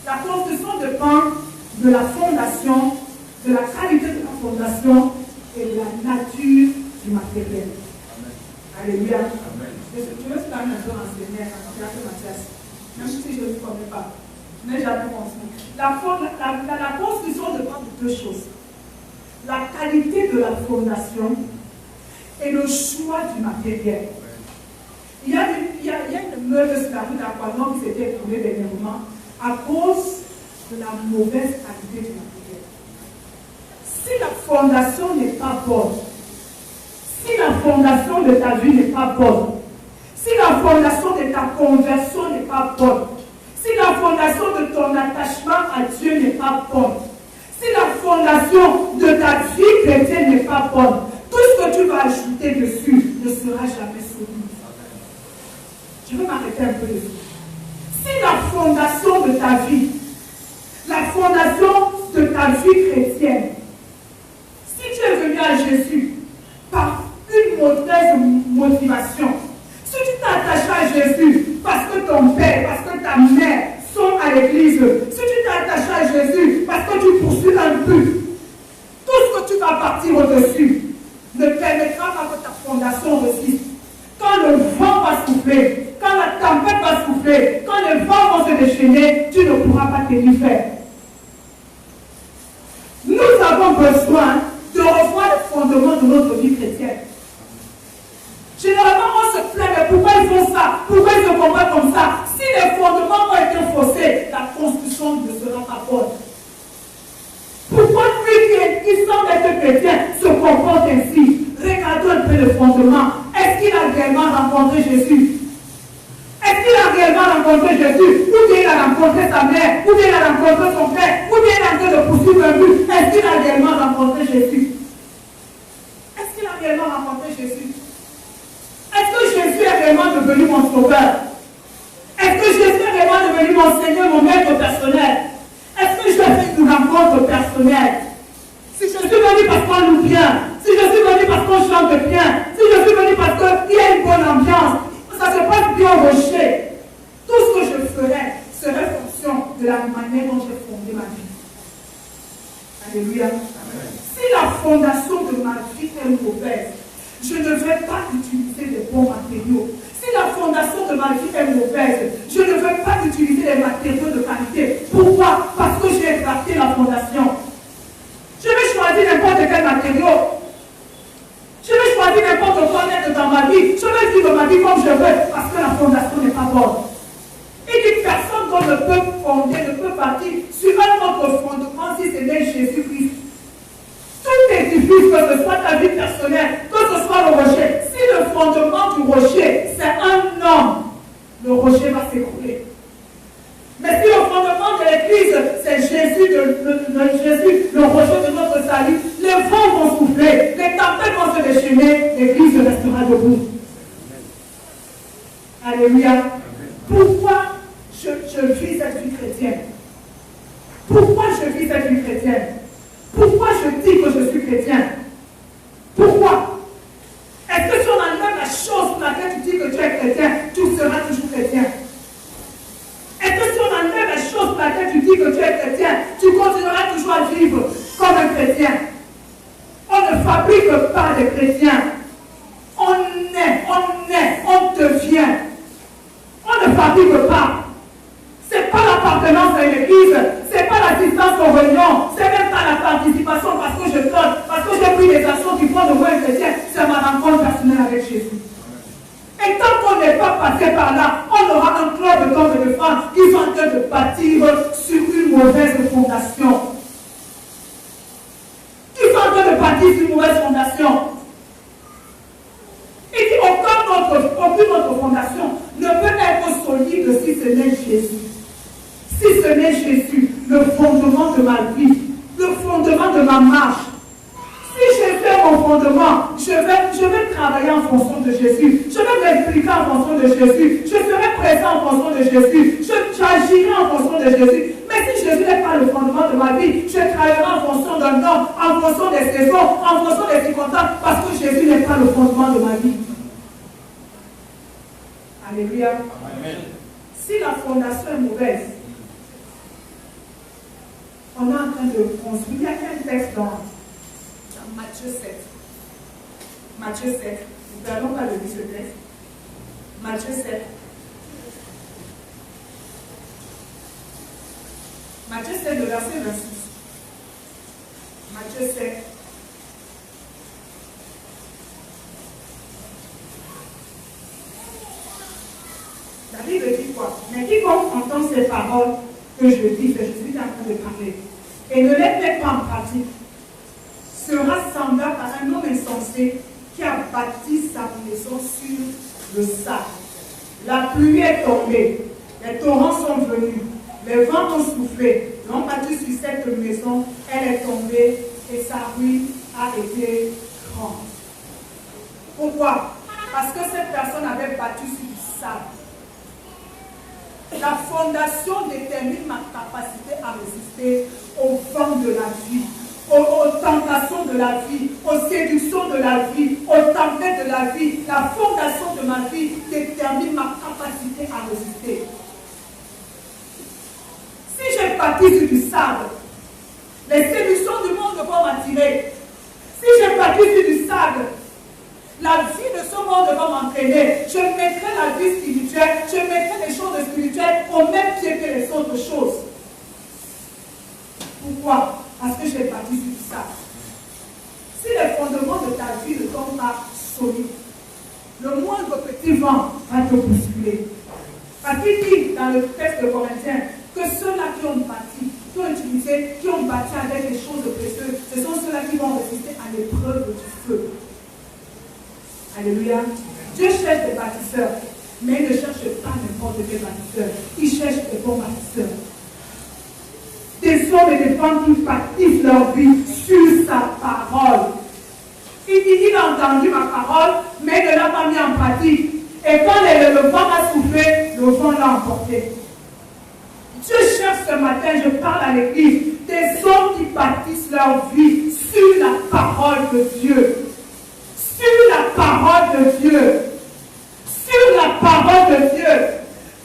S1: La construction dépend de la fondation, de la qualité de la fondation et de la nature du matériel. Amen. Alléluia. Amen. Je vais quand même un peu renseigner à Mathias. Même si je ne le connais pas, je n'ai jamais construit. La construction dépend de deux choses. La qualité de la fondation et le choix du matériel. Il y a une meurtre sur la rue d'Aquanon qui s'était écoulé dernièrement à cause de la mauvaise qualité de la prière. Si la fondation n'est pas bonne, si la fondation de ta vie n'est pas bonne, si la fondation de ta conversion n'est pas bonne, si la fondation de ton attachement à Dieu n'est pas bonne, si la fondation de ta vie chrétienne n'est pas bonne, tout ce que tu vas ajouter dessus ne sera jamais solide. Je vais m'arrêter un peu dessus. Si la fondation de ta vie, la fondation de ta vie chrétienne, si tu es venu à Jésus par une mauvaise motivation, si tu t'es attaché à Jésus parce que ton père, parce que ta mère sont à l'église, si tu t'es attaché à Jésus parce que tu poursuis un but, tout ce que tu vas partir au-dessus ne permettra pas que ta fondation résiste. Quand le vent va souffler, quand la tempête va souffler, quand les vents vont se déchaîner, tu ne pourras pas tenir ferme. Nous avons besoin de revoir le fondement de notre vie chrétienne. Généralement, on se plaint, mais pourquoi ils font ça? Pourquoi ils se comportent comme ça? Si les fondements ont été faussés, la construction ne sera pas bonne. Pourquoi lui qui semble être chrétien se comporte ainsi? Regardons un peu le fondement. Est-ce qu'il a réellement rencontré Jésus? Est-ce qu'il a réellement rencontré Jésus? Ou bien il a rencontré sa mère? Ou bien il a rencontré son père? Ou bien il est en train de poursuivre un but? Est-ce qu'il a réellement rencontré Jésus? Est-ce qu'il a réellement rencontré Jésus? Est-ce que Jésus est réellement devenu mon sauveur? Est-ce que Jésus est réellement devenu mon Seigneur, mon maître personnel? Est-ce que je fais une rencontre personnelle? Si je suis venu parce qu'on loue bien, si je suis venu parce qu'on chante bien, si je suis venu parce qu'il y a une bonne ambiance, ça se passe bien au rocher, tout ce que je ferai serait fonction de la manière dont j'ai fondé ma vie. Alléluia. Amen. Si la fondation de ma vie est mauvaise, je ne vais pas utiliser les bons matériaux. Si la fondation de ma vie est mauvaise, je ne vais pas utiliser les matériaux de qualité. Pourquoi? Parce que j'ai raté la fondation. Je vais choisir n'importe quel matériau. Je vais choisir n'importe quoi mettre dans ma vie. Je vais vivre ma vie comme je veux parce que la fondation n'est pas bonne. Et une personne qu'on ne peut fonder, ne peut partir sur un autre fondement si ce n'est Jésus-Christ. Tout édifice, que ce soit ta vie personnelle, que ce soit le rocher, si le fondement du rocher, c'est un homme, le rocher va s'écrouler. Mais si le fondement de l'église, c'est Jésus, Jésus, le rocher de notre salut, les vents vont souffler, les tempêtes vont se déchaîner, l'église restera debout. Alléluia. Pourquoi je vis cette vie chrétienne? Pourquoi je vis cette vie chrétienne? Pourquoi je dis que je suis chrétien? Pourquoi? Est-ce que si on enlève la chose pour laquelle tu dis que tu es chrétien, tu seras toujours chrétien? Est-ce que si on enlève la chose pour laquelle tu dis que tu es chrétien, tu continueras toujours à vivre comme un chrétien? On ne fabrique pas des chrétiens. On devient. On ne fabrique pas. Ce n'est pas l'appartenance à l'église, ce n'est pas l'assistance aux réunions, ce n'est même pas la participation parce que je donne, parce que j'ai pris des actions qui font de moi un chrétien, c'est ma rencontre personnelle avec Jésus. Et tant qu'on n'est pas passé par là, on aura un club d'hommes et de femmes qui sont en train de bâtir sur une mauvaise fondation. Qui sont en train de bâtir sur une mauvaise fondation. Et qui aucune autre fondation ne peut être solide si ce n'est Jésus. Si ce n'est Jésus, le fondement de ma vie, le fondement de ma marche. Si Jésus est mon fondement, je vais travailler en fonction de Jésus. Je vais m'expliquer en fonction de Jésus. Je serai présent en fonction de Jésus. J'agirai en fonction de Jésus. Mais si Jésus n'est pas le fondement de ma vie, je travaillerai en fonction d'un homme, en fonction des saisons, en fonction des circonstances, parce que Jésus n'est pas le fondement de ma vie. Alléluia. Amen. Si la fondation est mauvaise, on est en train de construire. Il y a un texte dans Matthieu 7. Matthieu 7. Nous n'allons pas le lire ce texte. Matthieu 7. Matthieu 7, le verset 26. Matthieu 7. La La Bible dit quoi? Mais quiconque entend ces paroles que je dis, que je suis en train de parler, et ne les met pas en pratique, sera semblable à un homme insensé qui a bâti sa maison sur le sable. La pluie est tombée, les torrents sont venus, les vents ont soufflé, l'ont battu sur cette maison, elle est tombée et sa ruine a été grande. Pourquoi? Parce que cette personne avait battu sur du sable. La fondation détermine ma capacité à résister aux vents de la vie, aux tentations de la vie, aux séductions de la vie, aux tempêtes de la vie. La fondation de ma vie détermine ma capacité à résister. Si j'ai bâti sur du sable, les séductions du monde vont m'attirer. Si j'ai bâti sur du sable, la vie de ce monde va m'entraîner. Je mettrai la vie spirituelle, je mettrai les choses spirituelles au même pied que les autres choses. Pourquoi? Parce que j'ai bâti sur ça. Si les fondements de ta vie ne sont pas solides, le moindre petit vent va te bousculer. Parce qu'il dit dans le texte de Corinthiens que ceux-là qui ont bâti, qui ont utilisé, qui ont bâti avec des choses précieuses, ce sont ceux-là qui vont résister à l'épreuve du feu. Alléluia. Dieu cherche des bâtisseurs, mais il ne cherche pas n'importe quel bâtisseur. Il cherche des bons bâtisseurs. Des hommes et des femmes qui bâtissent leur vie sur sa parole. Il dit, il a entendu ma parole, mais il ne l'a pas mis en pratique. Et quand le vent a soufflé, le vent l'a emporté. Dieu cherche ce matin, je parle à l'église, des hommes qui bâtissent leur vie sur la parole de Dieu. Sur la parole de Dieu. Sur la parole de Dieu.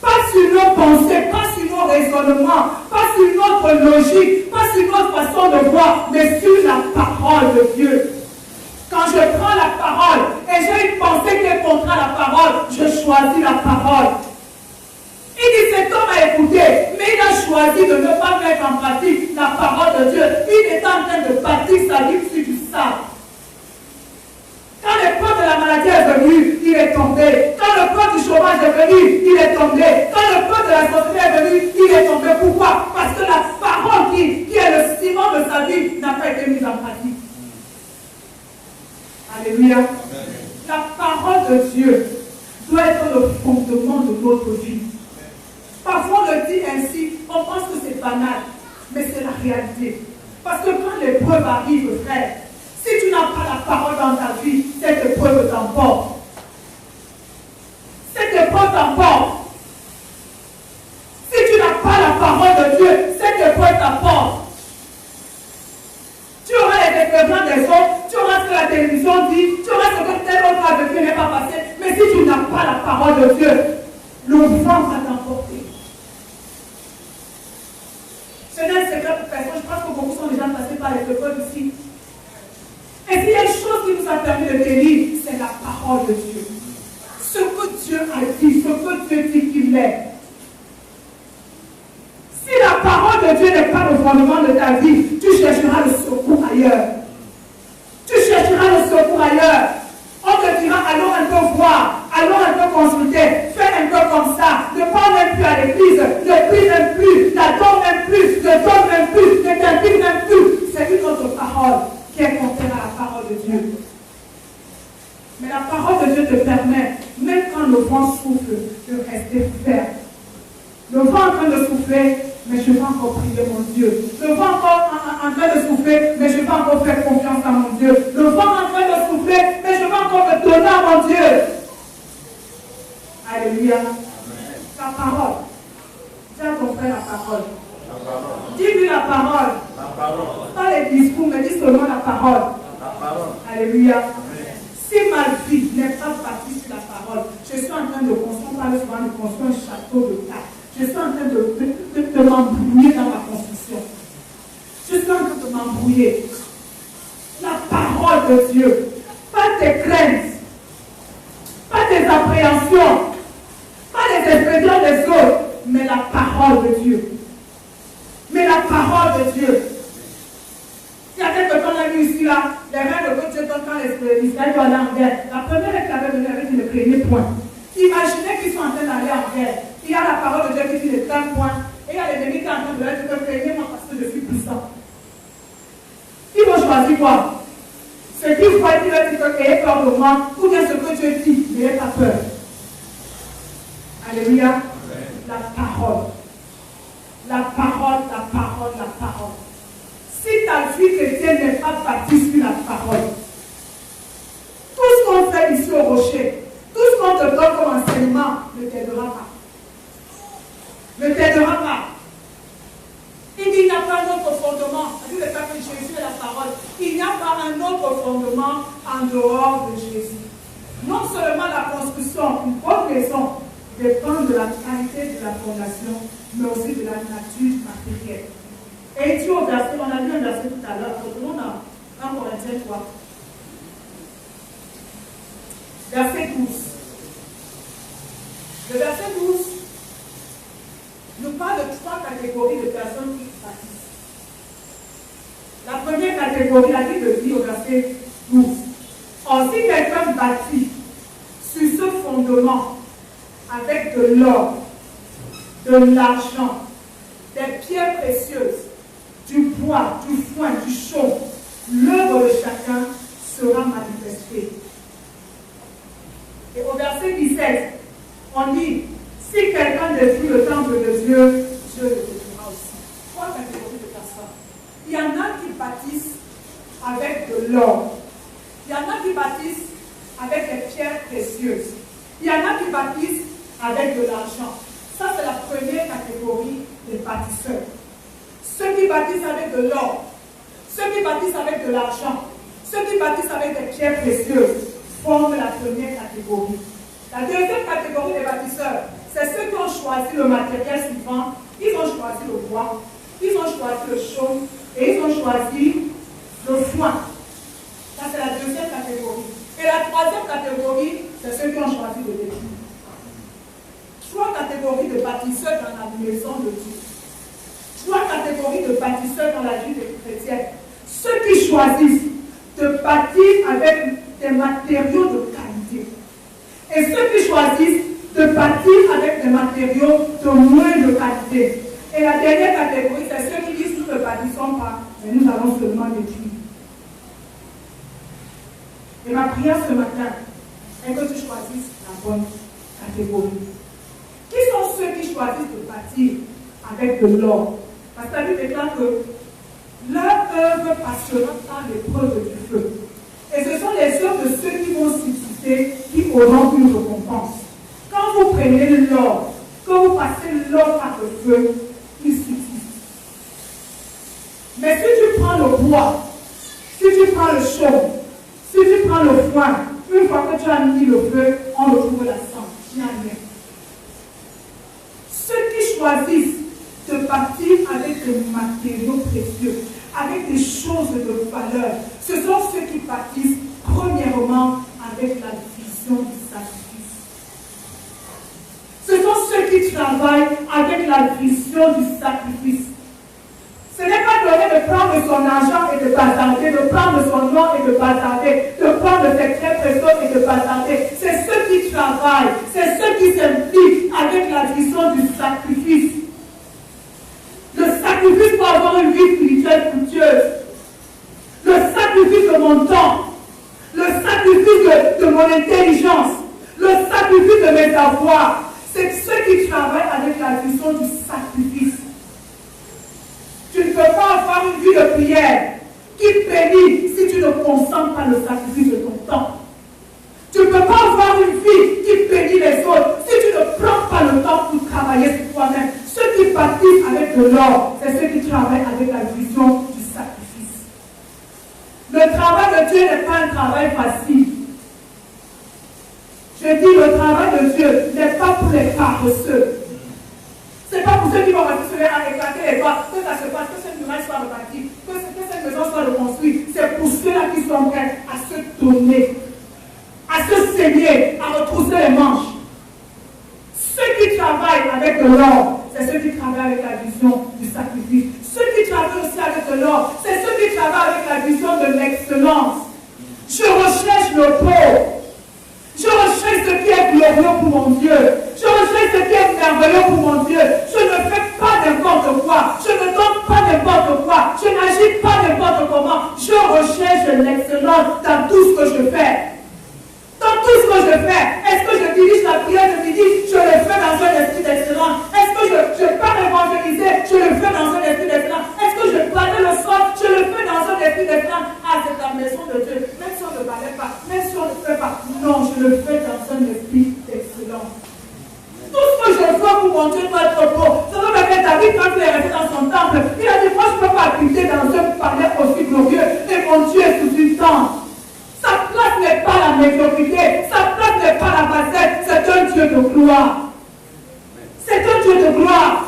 S1: Pas sur nos pensées, pas sur nos raisonnements, pas sur notre logique, pas sur notre façon de voir, mais sur la parole de Dieu. Quand je prends la parole et j'ai une pensée qui est contre la parole, je choisis la parole. Il dit cet homme a écouté, mais il a choisi de ne pas mettre en pratique la parole de Dieu. Il est en train de bâtir sa vie sur du sable. Quand l'épreuve de la maladie est venue, il est tombé. Quand l'épreuve du chômage est venu, il est tombé. Quand l'épreuve de la santé est venue, il est tombé. Pourquoi? Parce que la parole qui est le ciment de sa vie n'a pas été mise en pratique. Alléluia. Amen. La parole de Dieu doit être le fondement de notre vie. Parfois on le dit ainsi, on pense que c'est banal, mais c'est la réalité. Parce que quand l'épreuve arrive, frère, si tu n'as pas la parole dans ta vie, cette épreuve t'emporte. Cette épreuve t'emporte. Si tu n'as pas la parole de Dieu, cette épreuve t'emporte. Tu auras les déclarations des autres, tu auras ce que la télévision dit, tu auras ce que tel autre a vécu n'est pas passé. Mais si tu n'as pas la parole de Dieu, le vent va t'emporter. Ce n'est pas secret pour personne, je pense que beaucoup sont déjà passés par les épreuves ici. Et s'il y a une chose qui nous a permis de tenir, c'est la parole de Dieu. Ce que Dieu a dit, ce que Dieu dit qu'il est. Si la parole de Dieu n'est pas le fondement de ta vie, tu chercheras le secours ailleurs. Tu chercheras le secours ailleurs. On te dira, allons un peu voir, allons un peu consulter, fais un peu comme ça, ne parle même plus à l'église, ne prie même plus, n'adore même plus, ne donne même plus, ne t'implique même plus. C'est une autre parole qui est contraire à la parole de Dieu. Mais la parole de Dieu te permet, même quand le vent souffle, de rester ferme. Le vent est en train de souffler, mais je vais encore prier mon Dieu. Le vent est encore en train de souffler, mais je vais encore faire confiance à mon Dieu. Le vent est en train de souffler, mais je vais encore me donner à mon Dieu. Alléluia. La parole. Dis à ton frère la parole. Dis-lui la parole. Pas les discours, mais dis seulement la parole. Alléluia. Si ma vie n'est pas bâtie sur la parole, je suis en train de construire, on parle souvent de construire un château de cartes. Je suis en train de m'embrouiller dans ma construction. Je suis en train de m'embrouiller. La parole de Dieu. Pas tes craintes. Pas tes appréhensions. Pas les expressions des autres. Mais la parole de Dieu. Mais la parole de Dieu. Il y a quelques temps, on a vu ici, là, les règles que Dieu donne quand les Israéliens doivent aller en guerre. La première règle qu'il avait donnée avec le premier point. Imaginez qu'ils sont en train d'aller aller en guerre. Il y a la parole de Dieu qui dit les 5 points. Et il y a l'ennemi qui est en train de leur dire, craignez-moi parce que je suis puissant. Ils vont choisir quoi? Ce qu'ils voient, ils leur disent, ayez peur de moi, ou bien ce que Dieu dit, n'ayez pas peur. Alléluia. La parole. La parole, la parole, la parole. Si ta vie chrétienne n'est pas bâtie sur la parole, tout ce qu'on fait ici au rocher, tout ce qu'on te donne comme enseignement ne t'aidera pas. Ne t'aidera pas. Il dit il n'y a pas un autre fondement. Il dit le Père que Jésus est la parole. Il n'y a pas un autre fondement en dehors de Jésus. Non seulement la construction, une bonne maison, dépend de la qualité de la fondation, mais aussi de la nature matérielle. Et tu au verset, on a lu un verset tout à l'heure, retournons dans 1 Corinthiens 3. Verset 12. Le verset 12 nous parle de 3 catégories de personnes qui bâtissent. La première catégorie, la Bible dit au verset 12. Or, si quelqu'un bâtit sur ce fondement avec de l'or, de l'argent, des pierres précieuses, du bois, du foin, du chaume, l'œuvre de chacun sera manifestée. Et au verset 17, on dit, si quelqu'un détruit le temple de Dieu, Dieu le détruira aussi. 3 catégories de personnes. Il y en a qui bâtissent avec de l'or. Il y en a qui bâtissent avec des pierres précieuses. Il y en a qui bâtissent avec de l'argent. Ça, c'est la première catégorie des bâtisseurs. Ceux qui bâtissent avec de l'or, ceux qui bâtissent avec de l'argent, ceux qui bâtissent avec des pierres précieuses forment la première catégorie. La deuxième catégorie des bâtisseurs, c'est ceux qui ont choisi le matériel suivant. Ils ont choisi le bois, ils ont choisi le chaume et ils ont choisi le foin. Ça, c'est la deuxième catégorie. Et la troisième catégorie, c'est ceux qui ont choisi le détruire. 3 catégories de bâtisseurs dans la maison de Dieu. 3 catégories de bâtisseurs dans la vie des chrétiens. Ceux qui choisissent de bâtir avec des matériaux de qualité. Et ceux qui choisissent de bâtir avec des matériaux de moindre qualité. Et la dernière catégorie, c'est ceux qui disent nous ne bâtissons pas, mais nous allons seulement détruire. Et ma prière ce matin est que tu choisisses la bonne catégorie. Qui sont ceux qui choisissent de bâtir avec de l'or? Parce que la Bible déclare que leur œuvre passera par l'épreuve du feu. Et ce sont les œuvres de ceux qui vont susciter, qui auront une récompense. Quand vous prenez l'or, quand vous passez l'or par le feu, il subsiste. Mais si tu prends le bois, si tu prends le chaume, si tu prends le foin, une fois que tu as mis le feu, on retrouve la cendre. Il n'y a rien. Ceux qui choisissent de bâtir avec des matériaux précieux, avec des choses de valeur, ce sont ceux qui bâtissent premièrement avec la vision du sacrifice. Ce sont ceux qui travaillent avec la vision du sacrifice. Ce n'est pas donné de prendre son argent et de bazarder, de prendre son nom et de bazarder, de prendre ses très précieux et de bazarder. C'est ceux qui travaillent, c'est ceux qui s'impliquent avec la vision du sacrifice. Le sacrifice pour avoir une vie spirituelle fructueuse. Le sacrifice de mon temps. Le sacrifice de mon intelligence. Le sacrifice de mes avoirs. C'est ceux qui travaillent avec la vision du sacrifice. Tu ne peux pas avoir une vie de prière qui bénit si tu ne consens pas le sacrifice de ton temps. Tu ne peux pas avoir une vie qui bénit les autres si tu ne prends pas le temps pour travailler sur toi-même. Ceux qui bâtissent avec de l'or, c'est ceux qui travaillent avec la vision du sacrifice. Le travail de Dieu n'est pas un travail facile. Je dis, le travail de Dieu n'est pas pour les paresseux. Ce n'est pas pour ceux qui vont rester à éclater les doigts, que ça se passe, que cette muraille soit rebâtie, que cette maison soit reconstruite. C'est pour ceux-là qui sont prêts à se donner, à se saigner, à retrousser les manches. Ceux qui travaillent avec de l'or, c'est ceux qui travaillent avec la vision du sacrifice. Ceux qui travaillent aussi avec de l'or, c'est ceux qui travaillent avec la vision de l'excellence. Je recherche le beau. Je recherche ce qui est glorieux pour mon Dieu. Je recherche ce mon Dieu doit être beau. C'est comme avec David quand il est resté dans son temple. Il a dit, moi je ne peux pas habiter dans un palais aussi glorieux. Et mon Dieu est sous une tente. Sa place n'est pas la médiocrité. Sa place n'est pas la bassesse. C'est un Dieu de gloire. C'est un Dieu de gloire.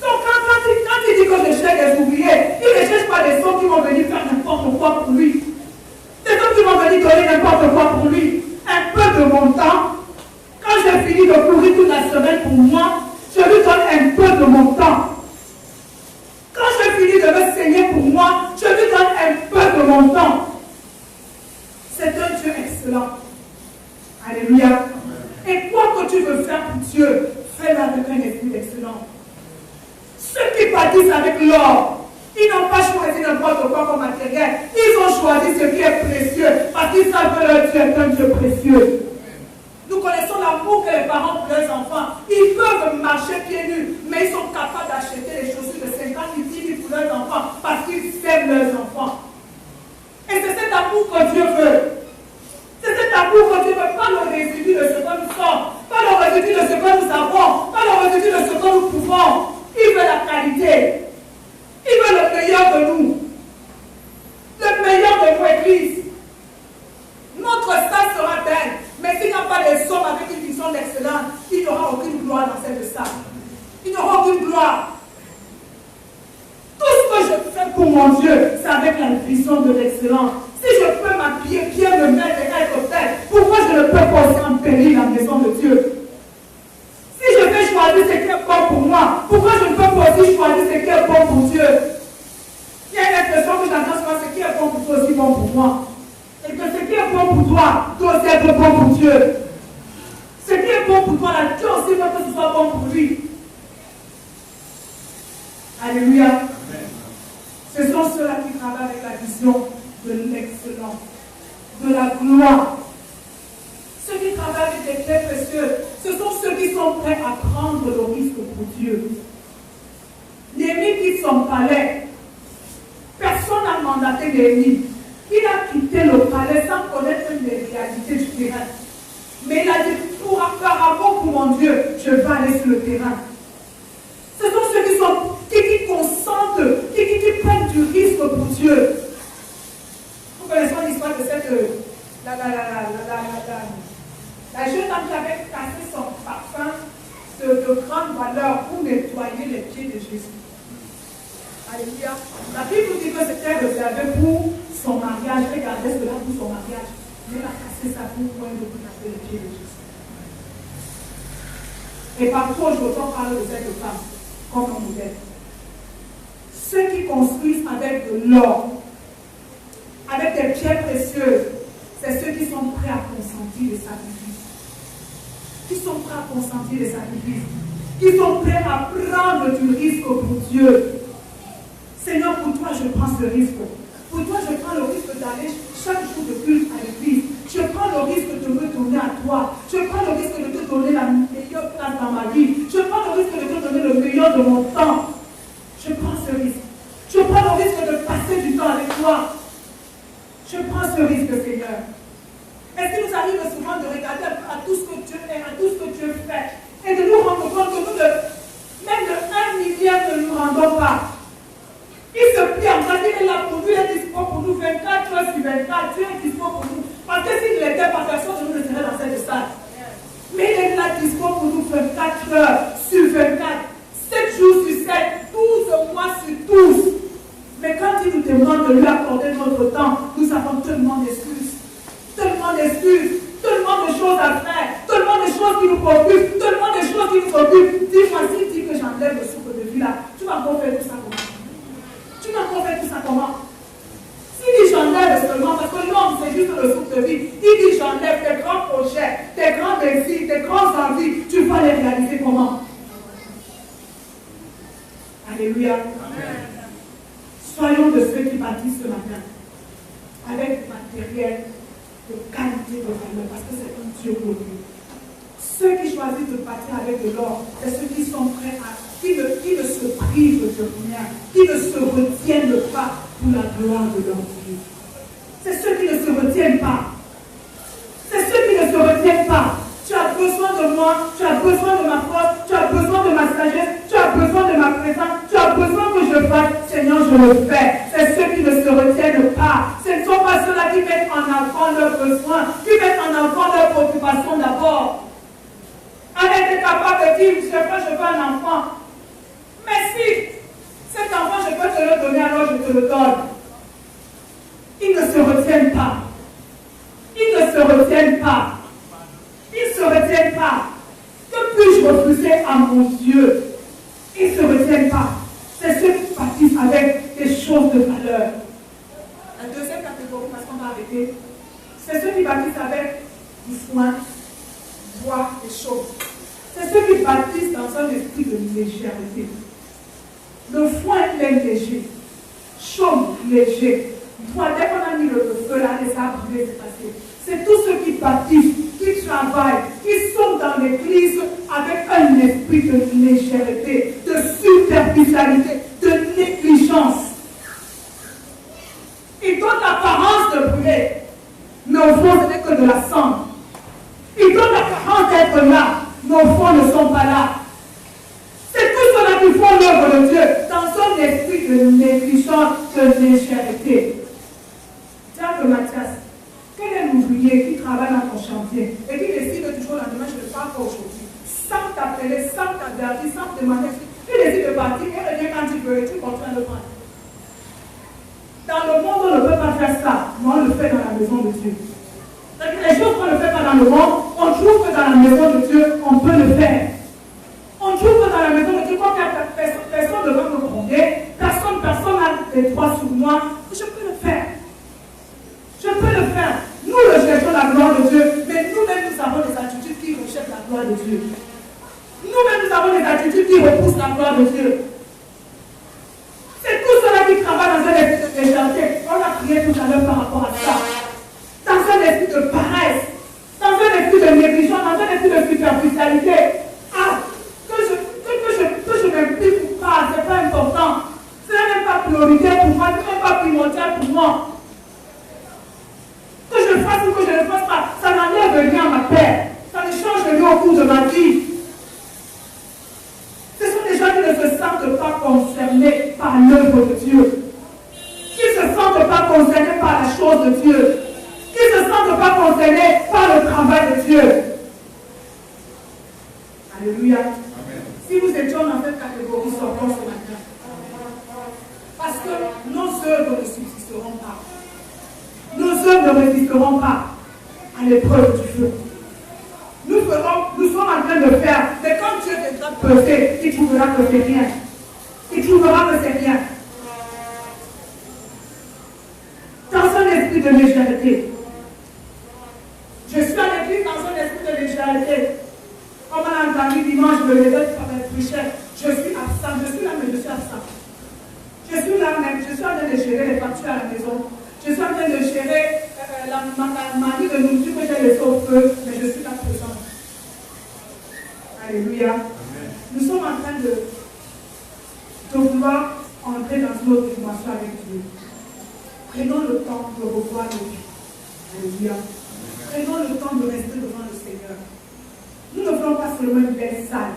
S1: Donc quand il dit que je cherche des ouvriers, il ne cherche pas des hommes qui vont venir faire n'importe quoi pour lui. Des hommes qui vont venir donner n'importe quoi pour lui. Un peu de mon temps. Quand j'ai fini de courir toute la semaine pour moi, je lui donne un peu de mon temps. Quand j'ai fini de me saigner pour moi, je lui donne un peu de mon temps. C'est un Dieu excellent. Alléluia. Et quoi que tu veux faire pour Dieu, fais-le avec un esprit excellent. Ceux qui bâtissent avec l'or, ils n'ont pas choisi n'importe quoi comme matériel. Ils ont choisi ce qui est précieux parce qu'ils savent que leur Dieu est un Dieu précieux. Nous connaissons l'amour que les parents pour leurs enfants. Ils peuvent marcher pieds nus, mais ils sont capables d'acheter des chaussures de 50 000, 10 000 pour leurs enfants parce qu'ils aiment leurs enfants. Et c'est cet amour que Dieu veut. C'est cet amour que Dieu veut, pas le résidu de ce que nous sommes, pas le résidu de ce que nous avons, pas le résidu de ce que nous pouvons. Il veut la qualité. Il veut le meilleur de nous. Le meilleur de nos églises. Notre salle sera belle. Mais s'il n'y a pas des hommes avec une vision d'excellence, il n'y aura aucune gloire dans cette salle. Il n'y aura aucune gloire. Tout ce que je fais pour mon Dieu, c'est avec la vision de l'excellence. Si je peux m'habiller bien, me mettre et être belle, pourquoi je ne peux pas aussi embellir la maison de Dieu? Si je vais choisir ce qui est bon pour moi, pourquoi je ne peux pas aussi choisir ce qui est bon pour Dieu? Il y a une expression que j'entends souvent, ce qui est bon pour toi aussi bon pour moi. Et que ce qui est bon pour toi, doit aussi être bon pour Dieu. Ce qui est bon pour toi, là, Dieu aussi veut que ce soit bon pour lui. Alléluia. Amen. Ce sont ceux-là qui travaillent avec la vision de l'excellence, de la gloire. Ceux qui travaillent avec des clés précieuses, ce sont ceux qui sont prêts à prendre le risque pour Dieu. Néhémie quitte son palais. Personne n'a mandaté Néhémie. Il a quitté le palais sans connaître les réalités du terrain. Mais il a dit, pour faire amour pour mon Dieu, je vais aller sur le terrain. Ce sont ceux qui consentent, qui prennent du risque pour Dieu. Vous connaissez l'histoire de cette... La jeune dame qui avait cassé son parfum de grande valeur pour nettoyer les pieds de Jésus. Alléluia. La Bible nous dit que c'était réservé pour son mariage. Regardez cela pour son mariage. Mais elle a cassé sa boue pour de casser les pieds de Jésus. Et partout aujourd'hui, on parle de cette femme comme un modèle. Ceux qui construisent avec de l'or, avec des pierres précieuses, c'est ceux qui sont prêts à consentir les sacrifices. Qui sont prêts à consentir les sacrifices. Qui sont prêts à prendre du risque pour Dieu. Seigneur, pour toi, je prends ce risque. Pour toi, je prends le risque d'aller chaque jour de culte à l'église. Je prends le risque de me donner à toi. Je prends le risque de te donner la meilleure place dans ma vie. Je prends le risque de te donner le meilleur de mon temps. Je prends ce risque. Je prends le risque de passer du temps avec toi. Je prends ce risque, Seigneur. Est-ce qu'il nous arrive souvent de regarder à tout ce que Dieu est, à tout ce que Dieu fait, et de nous rendre compte que nous, même de 1 milliard, ne nous rendons pas. Il se plie en place, il est là pour nous, il est dispo pour nous 24 heures sur 24, Dieu est dispo pour nous. Parce que s'il n'était pas, personne de nous ne serait dans cette salle. Mais il est là dispo pour nous 24 heures sur 24, 7 jours sur 7, 12 mois sur 12. Mais quand il nous demande de lui accorder notre temps, nous avons tellement d'excuses. Tellement d'excuses, tellement de choses à faire, tellement de choses qui nous préoccupent, tellement de choses qui nous occupent. Dis-moi, s'il dit que j'enlève le souffle de vie là, tu vas encore faire tout ça comment? Tu vas encore faire tout ça comment? S'il dit j'enlève seulement, parce que l'homme c'est juste le souffle de vie, il dit j'enlève tes grands projets, tes grands désirs, tes grandes envies, tu vas les réaliser comment? Alléluia. Amen. Soyons de ceux qui bâtissent ce matin avec du matériel de qualité, de valeur, parce que c'est un Dieu pour nous. Ceux qui choisissent de bâtir avec de l'or, c'est ceux qui sont prêts à, qui ne se privent de rien, qui ne se retiennent pas pour la gloire de leur Dieu. C'est ceux qui ne se retiennent pas. C'est ceux qui ne se retiennent pas. Tu as besoin de moi, tu as besoin de ma force, tu as fait ça. Tu as besoin que je fasse, Seigneur, je le fais. C'est ceux qui ne se retiennent pas. Ce ne sont pas ceux-là qui mettent en avant leurs besoins, qui mettent en avant leurs préoccupations d'abord. On était capable de dire, je veux un enfant. Mais si cet enfant, je peux te le donner, alors je te le donne. Ils ne se retiennent pas. Ils ne se retiennent pas. Ils ne se retiennent pas. Que puis-je refuser à mon Dieu? Ils ne se retiennent pas. C'est ceux qui bâtissent avec des choses de valeur. La deuxième catégorie, parce qu'on va arrêter, c'est ceux qui bâtissent avec du foin, bois et choses. C'est ceux qui bâtissent dans un esprit de légèreté. Le foin, il est léger. Chaume, léger. Toi, dès qu'on a mis le feu là, et ça a brûlé, c'est passé. C'est tous ceux qui bâtissent, qui travaillent, qui sont dans l'église avec un esprit de légèreté, de superficialité, de négligence. Ils donnent l'apparence de brûler, mais au fond, ce n'est que de la cendre. Ils donnent l'apparence d'être là, mais au fond, ne sont pas là. C'est tous ceux-là qui font l'œuvre de Dieu dans un esprit de négligence, de légèreté. Tiens que Mathias, quel est l'ouvrier qui travaille dans ton chantier et qui décide que toujours le lendemain, je ne pars pas aujourd'hui, sans t'appeler, sans t'avertir, sans te demander, qui décide de partir et revient quand tu veux et tu continues de prendre. Dans le monde, on ne peut pas faire ça, mais on le fait dans la maison de Dieu. Donc, les choses qu'on ne fait pas dans le monde, on trouve que dans la maison de Dieu, on peut le faire. On trouve que dans la maison de Dieu, quand personne ne va me gronder, personne n'a des droits sur moi, je peux le faire. Je peux le faire. Nous recherchons la gloire de Dieu, mais nous-mêmes, nous avons des attitudes qui recherchent la gloire de Dieu. Nous-mêmes, nous avons des attitudes qui repoussent la gloire de Dieu. C'est tout cela qui travaille dans un esprit de légèreté. On a prié tout à l'heure par rapport à ça. Dans un esprit de paresse, dans un esprit de négligence, dans un esprit de superficialité. Ah, que je m'implique ou pas, ce n'est pas important. Ce n'est même pas prioritaire pour moi, ce n'est même pas primordial pour moi. Que je fasse ou que je ne fasse pas, ça n'enlève rien à ma paix. Ça ne change rien au cours de ma vie. Ce sont des gens qui ne se sentent pas concernés par l'œuvre de Dieu. Qui ne se sentent pas concernés par la chose de Dieu. Qui ne se sentent pas concernés par le travail de Dieu. Alléluia. Amen. Si nous étions dans cette catégorie, sortons ce matin. Parce que nos œuvres ne subsisteront pas. Nos œuvres ne résisteront pas à l'épreuve du feu. Nous sommes en train de faire, mais quand Dieu viendra peser, il trouvera que c'est rien. Il trouvera que c'est rien. Dans un esprit de légèreté. Je suis à l'église dans un esprit de légèreté. Comme on a entendu dimanche, je me réveille par un prêcheur. Je suis absent, je suis là, mais je suis absent. Je suis là même, je suis en train de gérer les factures à la maison. Je suis en train de gérer ma vie de nourriture que j'ai laissée au feu, mais je suis là présent. Alléluia. Amen. Nous sommes en train de vouloir entrer dans une autre dimension avec Dieu. Prenons le temps de revoir nos vies. Alléluia. Prenons le temps de rester devant le Seigneur. Nous ne voulons pas seulement une belle salle,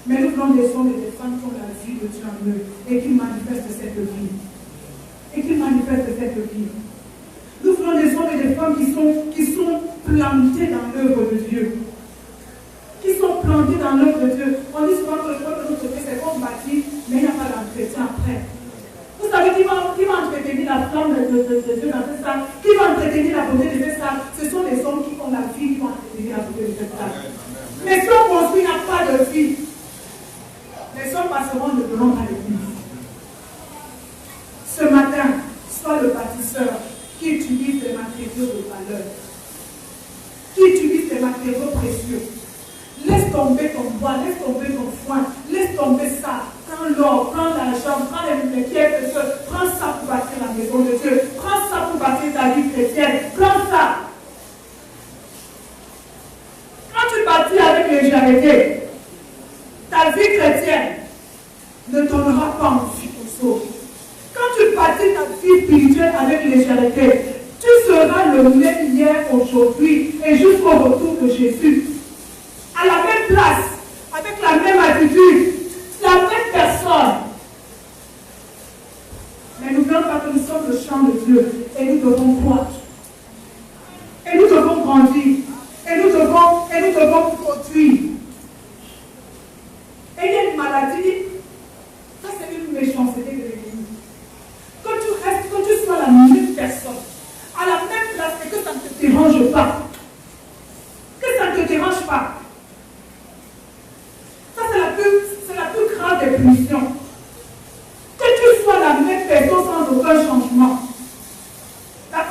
S1: mais nous voulons des hommes et des femmes qui ont la vie de Dieu en eux et qui manifestent cette vie. Nous voulons des hommes et des femmes qui sont plantés dans l'œuvre de Dieu. Qui sont plantés dans l'œuvre de Dieu. On dit souvent que le peuple de notre côté, c'est comme bâti, mais il n'y a pas d'entretien après. Vous savez qui va entretenir la flamme de Dieu dans cette salle, qui va entretenir la beauté de cette salle, ce sont les hommes qui ont la vie, qui vont entretenir la beauté de cette salle. Mais si on construit, il n'y a pas de vie. Les hommes passeront, ne verront pas l'église. Ce matin, sois le bâtisseur qui utilise des matériaux de valeur, qui utilise des matériaux précieux. Laisse tomber ton bois, laisse tomber ton foin, laisse tomber ça. Prends l'or, prends l'argent, prends les pierres précieuses, prends ça pour bâtir la maison de Dieu, prends ça pour bâtir ta vie chrétienne, prends ça. Quand tu bâtis avec légèreté, ta vie chrétienne ne donnera pas envie aux autres. Quand tu bâtis ta vie spirituelle avec légèreté, tu seras le même hier, aujourd'hui et jusqu'au retour de Jésus. À la même place, avec la même attitude, la même personne, maladie, ça c'est une méchanceté de l'ennemi. Que tu sois la même personne, à la même place, et que ça ne te dérange pas. Que ça ne te dérange pas. Ça c'est la plus grande des punitions. Que tu sois la même personne sans aucun changement.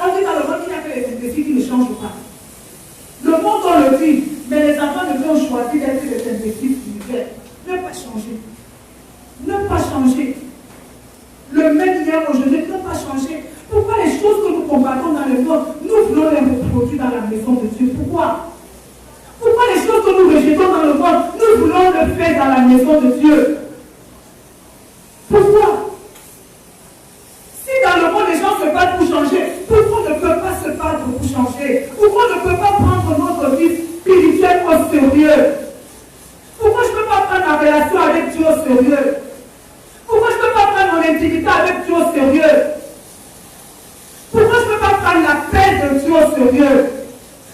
S1: On dit dans le monde qu'il n'y a que les imbéciles qui ne changent pas. Le monde on le dit, mais les enfants de Dieu ont choisi d'être des imbéciles spirituels. Ne pas changer. Ne pas changer. Le même hier, aujourd'hui, ne pas changer. Pourquoi les choses que nous combattons dans le monde, nous voulons les reproduire dans la maison de Dieu? Pourquoi? Pourquoi les choses que nous rejetons dans le monde, nous voulons le faire dans la maison de Dieu? Pourquoi? Si dans le monde les gens se battent pour changer, pourquoi on ne peut pas se battre pour changer? Pourquoi on ne peut pas prendre notre vie spirituelle au sérieux? Pourquoi je ne peux pas prendre la relation avec Dieu au sérieux? Pourquoi je ne peux pas prendre mon intimité avec Dieu au sérieux? Pourquoi je ne peux pas prendre la paix de Dieu au sérieux?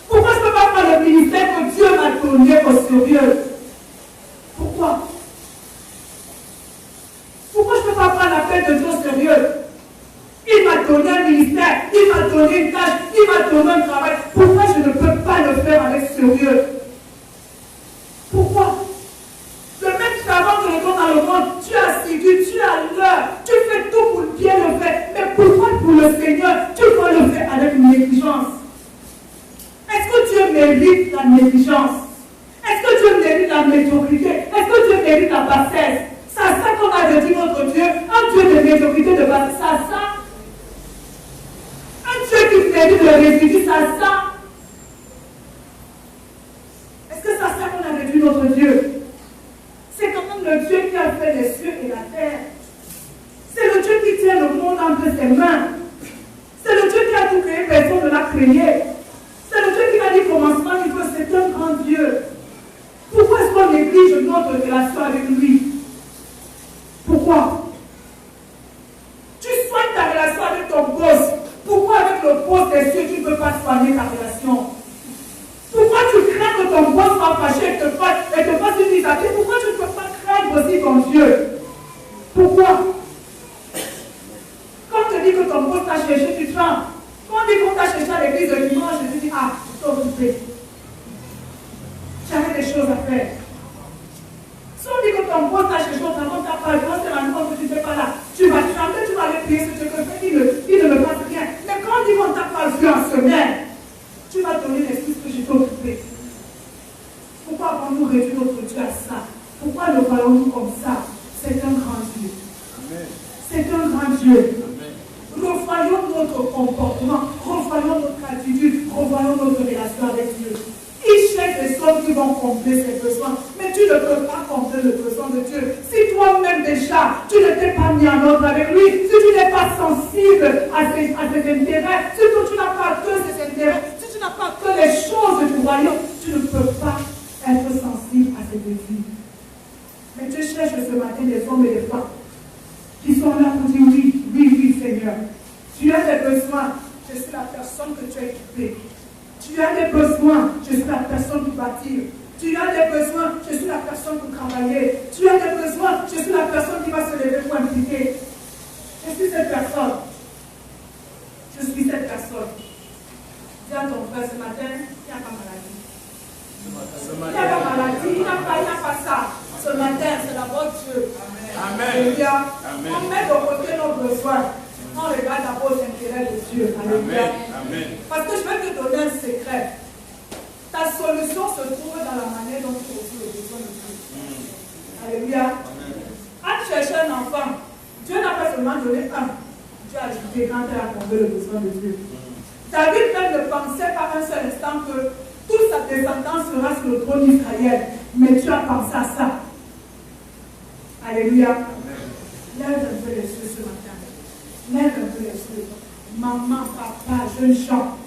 S1: Pourquoi je ne peux pas prendre le ministère que Dieu m'a donné au sérieux? Pourquoi? Pourquoi je ne peux pas prendre la paix de Dieu au sérieux? Il m'a donné un ministère, il m'a donné une tâche, il m'a donné un travail. Pourquoi je ne peux pas le faire avec sérieux? Pourquoi? Le même travail que le dans le monde, tu as assidu, tu as l'heure, tu fais tout pour bien le faire. Mais pourquoi pour le Seigneur, tu dois le faire avec négligence? Est-ce que Dieu mérite la négligence? Est-ce que Dieu mérite la médiocrité? Est-ce que Dieu mérite la bassesse? C'est à ça qu'on a réduit notre Dieu, un Dieu de médiocrité, de bassesse, c'est à ça. Un Dieu qui mérite le résidu, c'est à ça. Est-ce que c'est à ça qu'on a réduit notre Dieu? C'est quand même le Dieu qui a fait les cieux et la terre. C'est le Dieu qui tient le monde entre ses mains. C'est le Dieu qui a tout créé, personne ne l'a créé. C'est le Dieu qui a dit commencement, il veut, c'est un grand Dieu. Pourquoi est-ce qu'on néglige notre relation avec lui? Pourquoi? Tu soignes ta relation avec ton boss. Pourquoi avec le boss des cieux, tu ne peux pas soigner ta relation? Pourquoi tu crains que ton boss soit fâché et te fasse une initiative? Pourquoi tu ne peux pas craindre aussi ton Dieu? Pourquoi? Quand on te dit que ton boss t'a cherché, tu trembles. Quand on dit qu'on t'a cherché à l'église le dimanche, tu dis, ah, je suis occupé. J'avais des choses à faire. Si on dit que ton boss t'a cherché au travail, t'as pas le temps, c'est la compte que tu n'es pas là. Tu vas chanter, tu vas aller prier ce que tu veux faire, il ne me passe rien. Mais quand on dit qu'on t'a pas vu en semaine, tu vas donner l'excuse que je t'ai occupé. Pourquoi avons-nous réduit notre Dieu à ça? Pourquoi le voyons-nous comme ça? C'est un grand Dieu. C'est un grand Dieu. Revoyons notre comportement, revoyons notre attitude, revoyons notre relation avec Dieu. Il cherche des hommes qui vont combler ses besoins, mais tu ne peux pas combler le besoin de Dieu. Si toi-même déjà, tu ne t'es pas mis en ordre avec lui, si tu n'es pas sensible à ses intérêts, si tu n'as pas que ses intérêts, si tu n'as pas que les choses du royaume, tu ne peux pas être sensible à ses désirs. Mais Dieu cherche ce matin des hommes et des femmes qui sont là pour dire oui, oui, oui, Seigneur. Tu as des besoins, je suis la personne que tu as équipée. Tu as des besoins, je suis la personne pour bâtir. Tu as des besoins, je suis la personne pour travailler. Tu as des besoins, je suis la personne qui va se lever pour impliquer. Je suis cette personne. Je suis cette personne. Dis à ton frère ce matin, il n'y a pas maladie. Il n'y a pas maladie, il n'y a pas ça. Ce matin, c'est la bonne Dieu. Amen. Amen. On met de côté nos besoins. On regarde d'abord aux intérêts de Dieu. Alléluia. Amen. Parce que je vais te donner un secret. Ta solution se trouve dans la manière dont tu reçois le besoin de Dieu. Alléluia. À chercher un enfant, Dieu n'a pas seulement donné un. Dieu a ajouté quand elle a comblé le besoin de Dieu. David même ne pensait pas un seul instant que toute sa descendance sera sur le trône d'Israël. Mais tu as pensé à ça. Alléluia. Lève un peu les yeux ce matin. Lève un peu les yeux. Maman, papa, jeunes gens.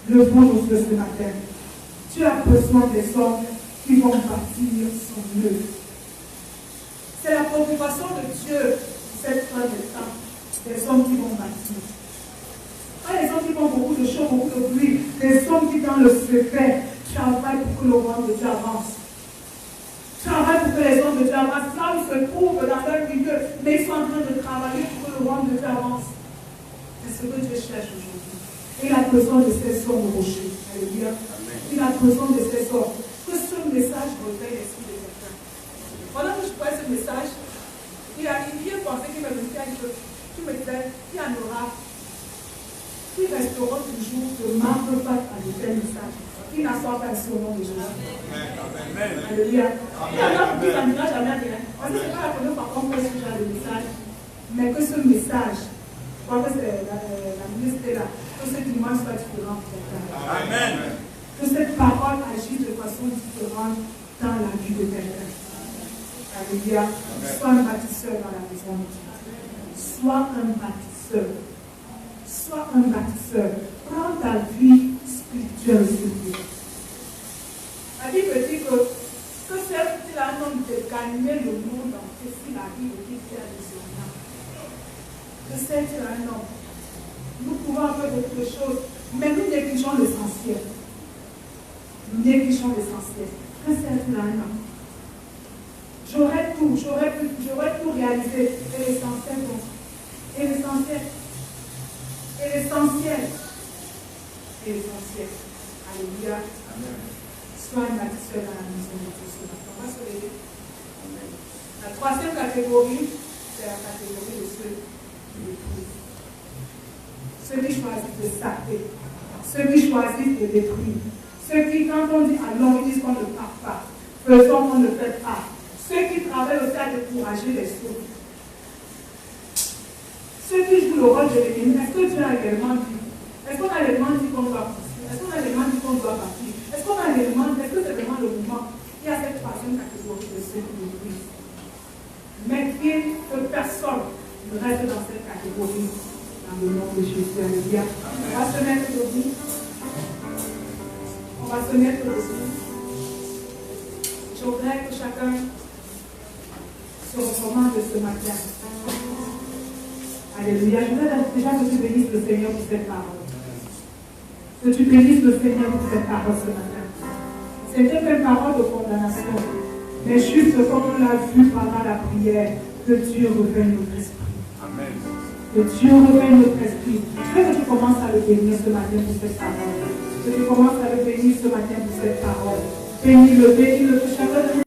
S1: Levons nos yeux ce matin. Tu as besoin des hommes qui vont bâtir son œuvre. C'est la préoccupation de Dieu, cette fin de temps. Des hommes qui vont bâtir. Pas les hommes qui font beaucoup de choses, beaucoup de bruit. Des hommes qui, dans le secret, travaillent pour que le royaume de Dieu avance. Travaillent pour que les hommes de Dieu l'esclavage se trouve dans leur milieu, mais ils sont en train de travailler pour que le royaume de Dieu avance. C'est ce que Dieu cherche aujourd'hui. Il a besoin de ces sommes rochers. Alléluia. Il a besoin de ces sommes. Que ce message réveille l'esprit de quelqu'un. Pendant que je parlais ce message, il y a pensé qu'il me disait, tu me disais, il y en aura qui resteront toujours de marque pas à de tels messages. Qui n'assoient pas sur le nom de Jésus. Alléluia. Il y en a qui n'en dira jamais rien. Parce que ce n'est pas la première fois qu'on fait ce genre de message. Mais que ce message, je crois que c'est la ministre là, que ce dimanche soit différent pour quelqu'un. Amen. Que cette parole agisse de façon différente dans la vie de quelqu'un. Alléluia. Sois un bâtisseur dans la maison de Dieu. Sois un bâtisseur. Sois un bâtisseur. Prends ta vie spirituelle sur Dieu. La Bible dit que c'est un homme de gagner le monde entier si la vie était faire de son âme. Que c'est un homme. Nous pouvons faire beaucoup de choses, mais nous négligeons l'essentiel. Nous négligeons l'essentiel. Que c'est un homme. J'aurais tout réalisé. Et l'essentiel, donc. Et l'essentiel. Et l'essentiel. Et l'essentiel. Alléluia. Amen. Sois un bâtisseur dans la maison de Dieu. On va se lever. La troisième catégorie, c'est la catégorie de ceux qui détruisent. Ceux qui choisissent de saper. Ceux qui choisissent de détruire. Ceux qui, quand on dit allons, ils disent qu'on ne part pas. Faisons, on ne fait pas. Ceux qui travaillent aussi à décourager les autres. Ceux qui jouent le rôle de l'ennemi, est-ce que Dieu a également dit? Est-ce qu'on a également dit qu'on doit pousser? Est-ce qu'on a également dit qu'on doit bâtir? Est-ce qu'on a également dit, est-ce que c'est vraiment le moment? Il y a cette troisième catégorie de ceux qui détruisent. Mais que personne ne reste dans cette catégorie. Dans le nom de Jésus, alléluia. On va se mettre debout. On va se mettre debout. Je voudrais que chacun se recommande ce matin. Alléluia. Je voudrais déjà que tu bénisses le Seigneur pour cette parole. Que tu bénisses le Seigneur pour cette parole ce matin. C'était une parole de condamnation. Mais juste comme on l'a vu pendant la prière, que Dieu revienne notre esprit. Amen. Que Dieu revienne notre esprit. Je veux que tu commences à le bénir ce matin pour cette parole. Que tu commences à le bénir ce matin pour cette parole. Bénis-le, bénis-le.